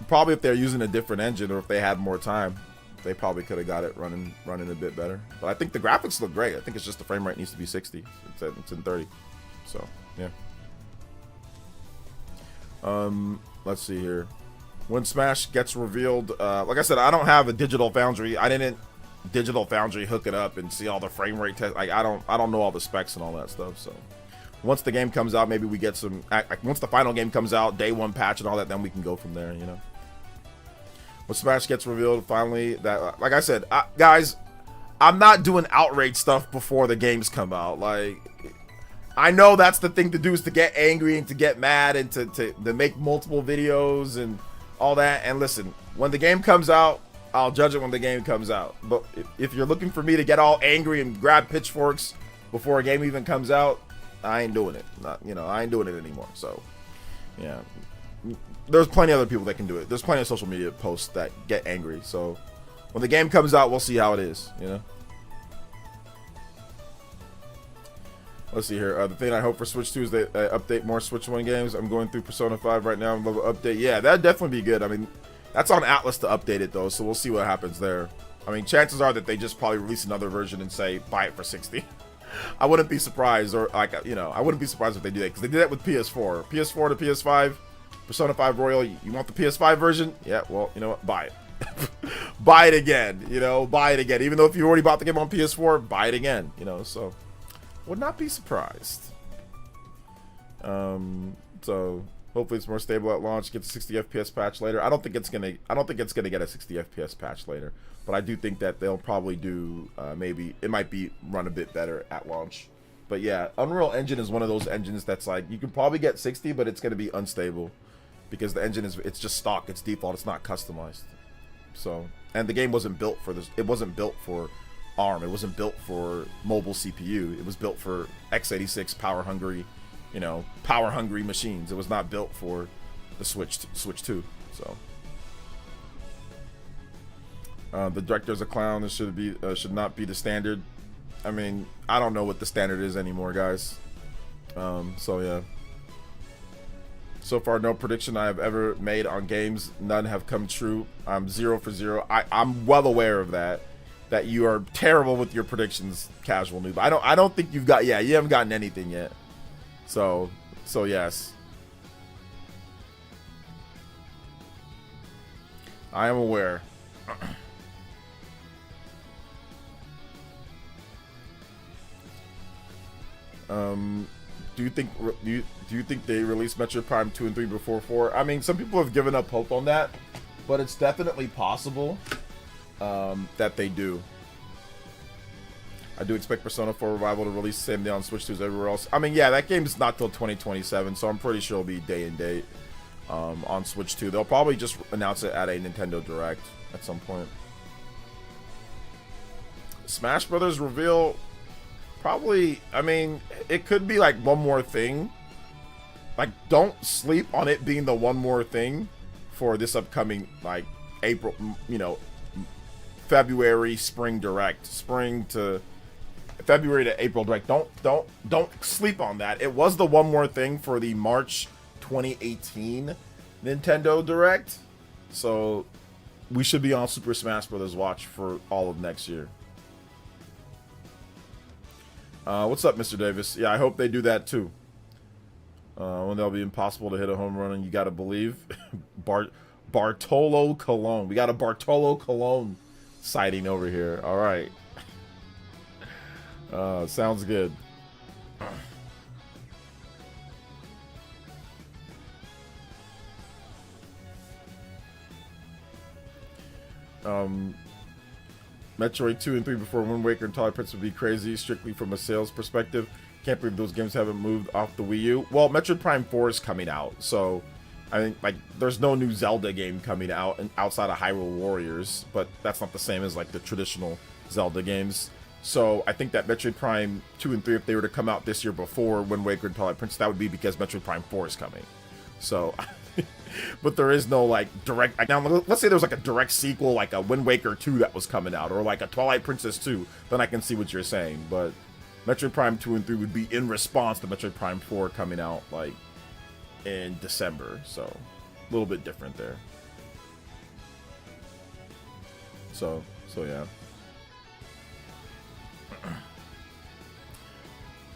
Probably if they're using a different engine or if they had more time, they probably could have got it running a bit better. But I think the graphics look great. I think it's just the frame rate needs to be 60. It's in 30. So yeah. Let's see here. When Smash gets revealed, like I said, I don't have a Digital Foundry. I didn't Digital Foundry hook it up and see all the frame rate tests. Like I don't know all the specs and all that stuff. So once the game comes out, maybe we get some. Once the final game comes out, day one patch and all that, then we can go from there. You know. When Smash gets revealed, finally, that like I said, guys, I'm not doing outrage stuff before the games come out. Like, I know that's the thing to do, is to get angry and to get mad and to make multiple videos and all that. And listen, when the game comes out, I'll judge it when the game comes out. But if you're looking for me to get all angry and grab pitchforks before a game even comes out, I ain't doing it. I ain't doing it anymore. So, yeah. There's plenty of other people that can do it. There's plenty of social media posts that get angry. So, when the game comes out, we'll see how it is, you know? Let's see here. The thing I hope for Switch 2 is they update more Switch 1 games. I'm going through Persona 5 right now and love an update. Yeah, that'd definitely be good. I mean, that's on Atlas to update it, though, so we'll see what happens there. I mean, chances are that they just probably release another version and say, buy it for 60. I wouldn't be surprised, or, like, you know, I wouldn't be surprised if they do that, because they did that with PS4. PS4 to PS5, Persona 5 Royal, you want the PS5 version? Yeah, well, you know what? Buy it. Buy it again, you know? Buy it again. Even though if you already bought the game on PS4, buy it again, you know? So, would not be surprised. So hopefully it's more stable at launch. Get the 60 FPS patch later. I don't think it's gonna get a 60 FPS patch later, but I do think that they'll probably do. Maybe it might be run a bit better at launch. But yeah, Unreal Engine is one of those engines that's like you can probably get 60, but it's gonna be unstable because the engine it's just stock. It's default. It's not customized. So, and the game wasn't built for this. It wasn't built for ARM. It wasn't built for mobile CPU. It was built for x86 power hungry, you know, power hungry machines. It was not built for the Switch 2. So the director's a clown. This should not be the standard. I mean, I don't know what the standard is anymore, guys. So yeah. So far, no prediction I have ever made on games. None have come true. I'm 0 for 0. I'm well aware of that. That you are terrible with your predictions, casual noob. I don't think you've got. Yeah, you haven't gotten anything yet. So yes. I am aware. Do you think they released Metroid Prime 2 and 3 before 4? I mean, some people have given up hope on that, but it's definitely possible that they do. I do expect Persona 4 Revival to release the same day on Switch 2 as everywhere else. I mean, yeah, that game's not till 2027, so I'm pretty sure it'll be day and date on Switch 2. They'll probably just announce it at a Nintendo Direct at some point. Smash Brothers reveal, probably, I mean, it could be like one more thing. Like, don't sleep on it being the one more thing for this upcoming, like, April, you know, February spring direct. Spring to February to April direct. Don't sleep on that. It was the one more thing for the March 2018 Nintendo Direct. So we should be on Super Smash Bros. Watch for all of next year. What's up, Mr. Davis? Yeah, I hope they do that too. When they'll be impossible to hit a home run and you gotta believe. Bartolo Colon. We got a Bartolo Colon sighting over here. All right. Sounds good. Metroid 2 and 3 before Wind Waker and Twilight Princess would be crazy, strictly from a sales perspective. Can't believe those games haven't moved off the Wii U. Well, Metroid Prime 4 is coming out, so I think, like, there's no new Zelda game coming out outside of Hyrule Warriors, but that's not the same as, like, the traditional Zelda games. So I think that Metroid Prime 2 and 3, if they were to come out this year before Wind Waker and Twilight Princess, that would be because Metroid Prime 4 is coming. So, but there is no, like, direct... Now, let's say there was, like, a direct sequel, like a Wind Waker 2 that was coming out, or, like, a Twilight Princess 2, then I can see what you're saying. But Metroid Prime 2 and 3 would be in response to Metroid Prime 4 coming out, like, in December. So, a little bit different there. So yeah.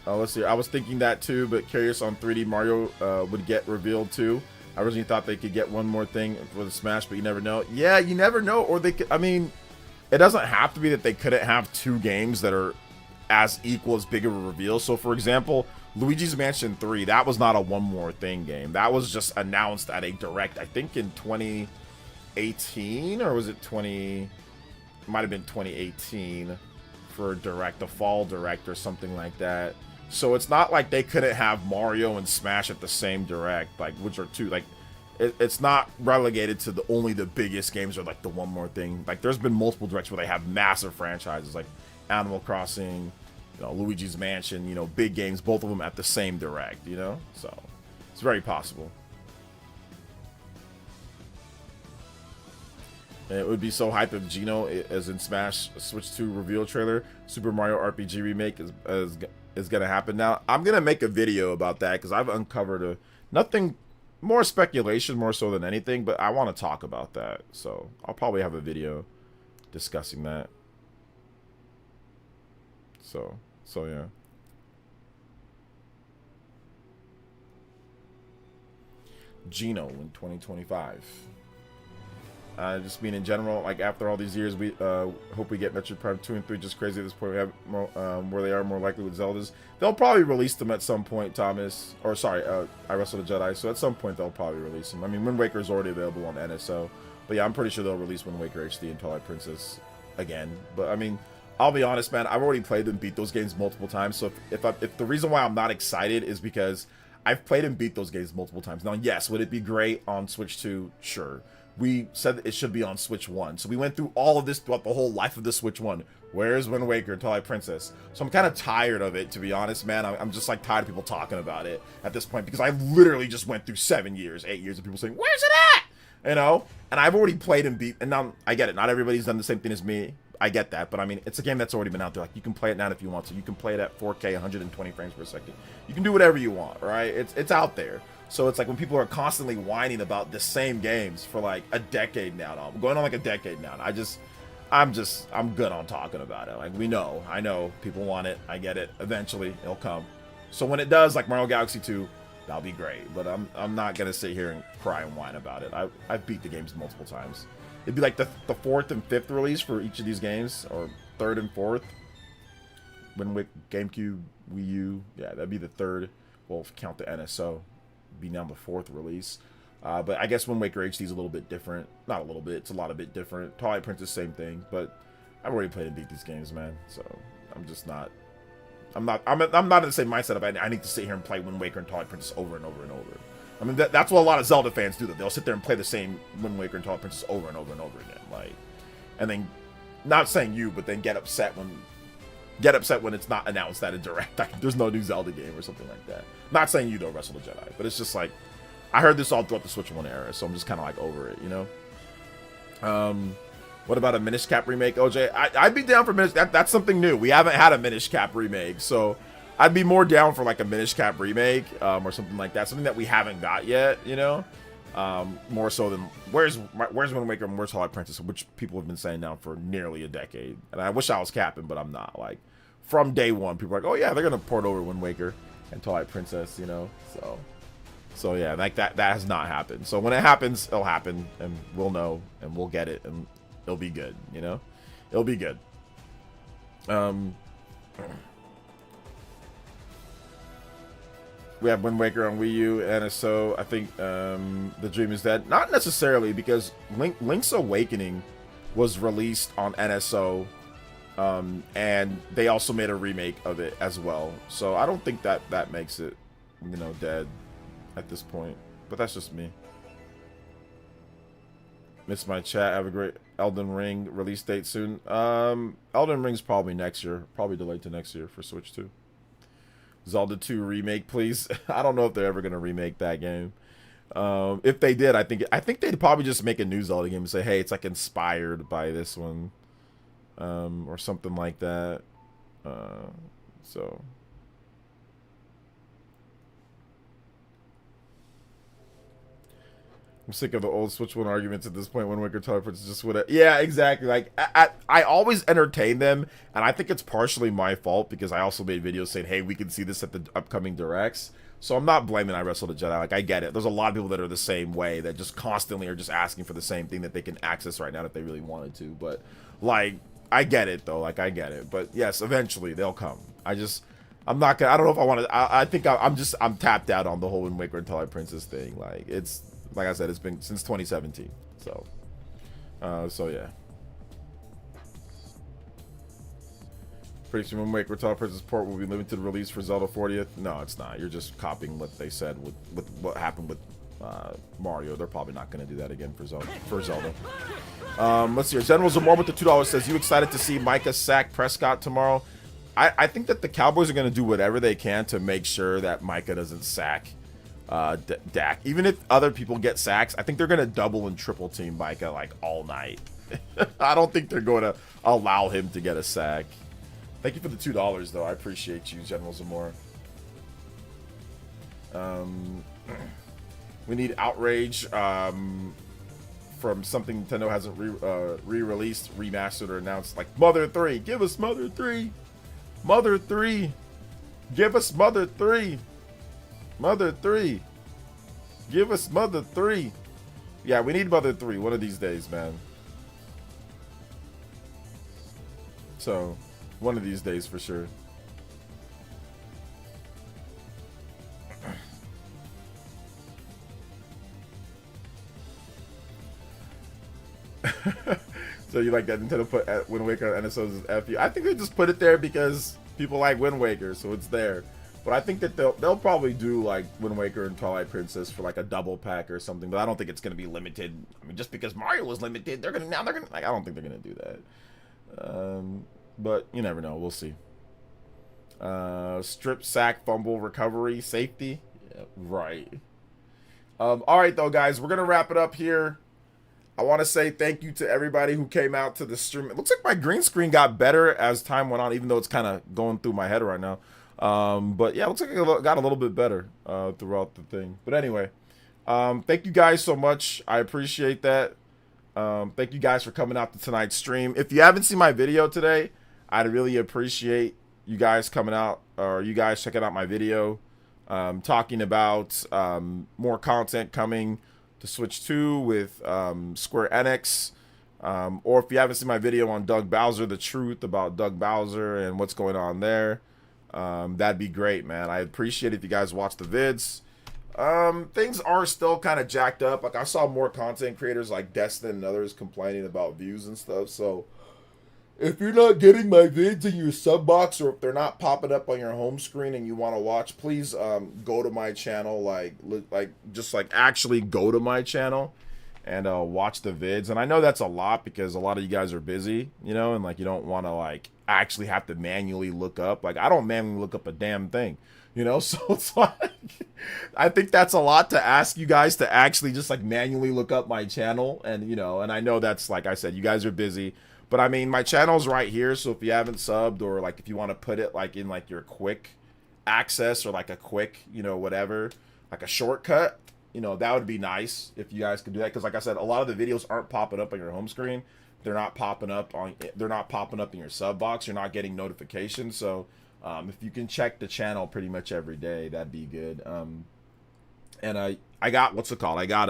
Let's see. I was thinking that too, but curious on 3D Mario would get revealed too. I originally thought they could get one more thing for the Smash, but you never know. Yeah, you never know. Or they could. I mean, it doesn't have to be that they couldn't have two games that are as equal as big of a reveal. So, for example, Luigi's Mansion 3, that was not a one more thing game. That was just announced at a direct. I think in 2018, or was it 20? It might have been 2018 for a direct, the fall direct or something like that. So it's not like they couldn't have Mario and Smash at the same direct, like, which are two, like, it's not relegated to only the biggest games or like the one more thing. Like, there's been multiple directs where they have massive franchises like Animal Crossing, you know, Luigi's Mansion, you know, big games, both of them at the same direct, you know? So it's very possible. And it would be so hype if Geno, as in Smash Switch 2 reveal trailer, Super Mario RPG remake is going to happen. Now, I'm going to make a video about that because I've uncovered nothing, more speculation more so than anything, but I want to talk about that. So I'll probably have a video discussing that. So yeah. Geno in 2025. Just mean in general, like, after all these years, we hope we get Metroid Prime 2 and 3 just crazy at this point. We have more, where they are more likely with Zeldas. They'll probably release them at some point, Thomas. Or, sorry, I Wrestled a Jedi. So at some point, they'll probably release them. I mean, Wind Waker is already available on NSO. But yeah, I'm pretty sure they'll release Wind Waker HD and Twilight Princess again. But, I mean, I'll be honest, man. I've already played and beat those games multiple times. So if the reason why I'm not excited is because I've played and beat those games multiple times. Now, yes, would it be great on Switch 2? Sure. We said that it should be on Switch 1. So we went through all of this throughout the whole life of the Switch 1. Where's Wind Waker and Twilight Princess? So I'm kind of tired of it, to be honest, man. I'm just, like, tired of people talking about it at this point. Because I literally just went through 7 years, 8 years of people saying, where's it at? You know? And I've already played and beat. And now, I get it. Not everybody's done the same thing as me. I get that. But, I mean, it's a game that's already been out there. Like, you can play it now if you want to. You can play it at 4K, 120 frames per second. You can do whatever you want, right? It's out there. So it's like when people are constantly whining about the same games for like a decade now, going on like a decade now. I'm good on talking about it. Like I know people want it. I get it. Eventually it'll come. So when it does, like Mario Galaxy 2, that'll be great. But I'm not gonna sit here and cry and whine about it. I've beat the games multiple times. It'd be like the fourth and fifth release for each of these games, or third and fourth. Wind Waker, GameCube, Wii U, yeah, that'd be the third. Well, if you count the NSO, be now the fourth release. But I guess Wind Waker HD is a little bit different. Not a little bit, it's a lot of bit different. Twilight Princess, same thing. But I've already played and beat these games, man. So I'm just not. I'm not in the same mindset of I need to sit here and play Wind Waker and Twilight Princess over and over and over. I mean, that's what a lot of Zelda fans do. That they'll sit there and play the same Wind Waker and Twilight Princess over and over and over again. Like, and then, not saying you, but then get upset when it's not announced that in Direct. Like, there's no new Zelda game or something like that. Not saying you don't wrestle the Jedi, but it's just like, I heard this all throughout the Switch 1 era, so I'm just kind of like over it, you know? What about a Minish Cap remake, OJ? I'd be down for Minish. That's something new. We haven't had a Minish Cap remake, so I'd be more down for like a Minish Cap remake or something like that. Something that we haven't got yet, you know? More so than where's Wind Waker and where's Twilight Princess, which people have been saying now for nearly a decade. And I wish I was capping, but I'm not. Like, from day one, people are like, oh yeah, they're gonna port over Wind Waker and Twilight Princess, you know? So yeah, like that has not happened. So when it happens, it'll happen, and we'll know, and we'll get it, and it'll be good, you know? It'll be good. We have Wind Waker on Wii U, and so I think The Dream is Dead. Not necessarily, because Link's Awakening was released on NSO, and they also made a remake of it as well. So I don't think that makes it, you know, dead at this point. But that's just me. Miss my chat. Have a great Elden Ring release date soon. Elden Ring's probably next year. Probably delayed to next year for Switch 2. Zelda 2 remake, please. I don't know if they're ever gonna remake that game. If they did, I think they'd probably just make a new Zelda game and say, hey, it's like inspired by this one, or something like that. So I'm sick of the old Switch 1 arguments at this point. Wind Waker, Twilight Princess, just what? Yeah, exactly. Like I always entertain them, and I think it's partially my fault because I also made videos saying, "Hey, we can see this at the upcoming directs." So I'm not blaming I Wrestle the Jedi. Like, I get it. There's a lot of people that are the same way, that just constantly are just asking for the same thing that they can access right now if they really wanted to. But like, I get it though. Like, I get it. But yes, eventually they'll come. I'm not gonna. I don't know if I want to. I think I'm tapped out on the whole Wind Waker and Twilight Princess thing. Like, it's. Like I said, it's been since 2017. So yeah. Pretty soon, Wind Waker Twilight Princess port will be limited release for Zelda 40th. No, it's not. You're just copying what they said with what happened with Mario. They're probably not going to do that again for Zelda. Let's see. General Zamor with the $2 says, "You excited to see Micah sack Prescott tomorrow?" I think that the Cowboys are going to do whatever they can to make sure that Micah doesn't sack Dak. Even if other people get sacks, I think they're going to double and triple team Micah like all night. I don't think they're going to allow him to get a sack. Thank you for the $2 though. I appreciate you, General Zamora. We need outrage from something Nintendo hasn't re-released, remastered, or announced, like Mother 3. Give us Mother 3. Mother 3. Give us Mother 3. Mother 3. Give us Mother 3. Yeah, we need Mother 3 one of these days, man. So, one of these days for sure. So you like that Nintendo put Wind Waker on NSO's FU? I think they just put it there because people like Wind Waker, so it's there. But I think that they'll probably do like Wind Waker and Twilight Princess for like a double pack or something. But I don't think it's gonna be limited. I mean, just because Mario was limited, they're gonna like. I don't think they're gonna do that. But you never know. We'll see. Strip, sack, fumble, recovery, safety. Yeah, right. All right, though, guys, we're gonna wrap it up here. I want to say thank you to everybody who came out to the stream. It looks like my green screen got better as time went on, even though it's kind of going through my head right now. But yeah, it looks like it got a little bit better throughout the thing. But anyway, thank you guys so much. I appreciate that. Thank you guys for coming out to tonight's stream. If you haven't seen my video today, I'd really appreciate you guys coming out, or you guys checking out my video, talking about more content coming to Switch 2 with Square Enix. Or if you haven't seen my video on Doug Bowser, the truth about Doug Bowser and what's going on there, that'd be great, man. I appreciate it if you guys watch the vids. Things are still kind of jacked up. Like, I saw more content creators like Destin and others complaining about views and stuff. So if you're not getting my vids in your sub box, or if they're not popping up on your home screen and you want to watch, please go to my channel. Just actually go to my channel and watch the vids. And I know that's a lot because a lot of you guys are busy, you know, and like you don't want to like actually have to manually look up. Like, I don't manually look up a damn thing, you know. So it's like, I think that's a lot to ask you guys to actually just like manually look up my channel. And, you know, and I know that's, like I said, you guys are busy, but I mean, my channel's right here. So if you haven't subbed, or like if you want to put it like in like your quick access, or like a quick, you know, whatever, like a shortcut, you know, that would be nice if you guys could do that. Because like I said, a lot of the videos aren't popping up on your home screen. They're not popping up in your sub box. You're not getting notifications. So if you can check the channel pretty much every day, that'd be good. And I got, what's it called? I got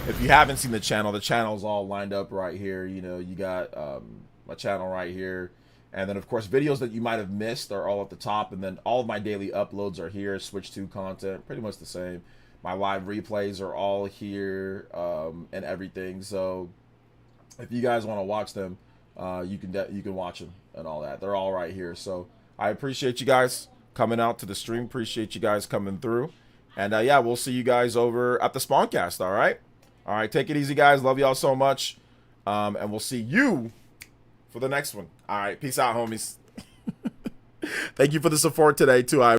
if you haven't seen the channel's all lined up right here. You know, you got my channel right here. And then, of course, videos that you might have missed are all at the top. And then all of my daily uploads are here. Switch 2 content, pretty much the same. My live replays are all here, and everything. So if you guys want to watch them, you can watch them and all that. They're all right here. So I appreciate you guys coming out to the stream. Appreciate you guys coming through. And yeah, we'll see you guys over at the Spawncast. All right. All right. Take it easy, guys. Love y'all so much. And we'll see you for the next one. All right. Peace out, homies. Thank you for the support today, too.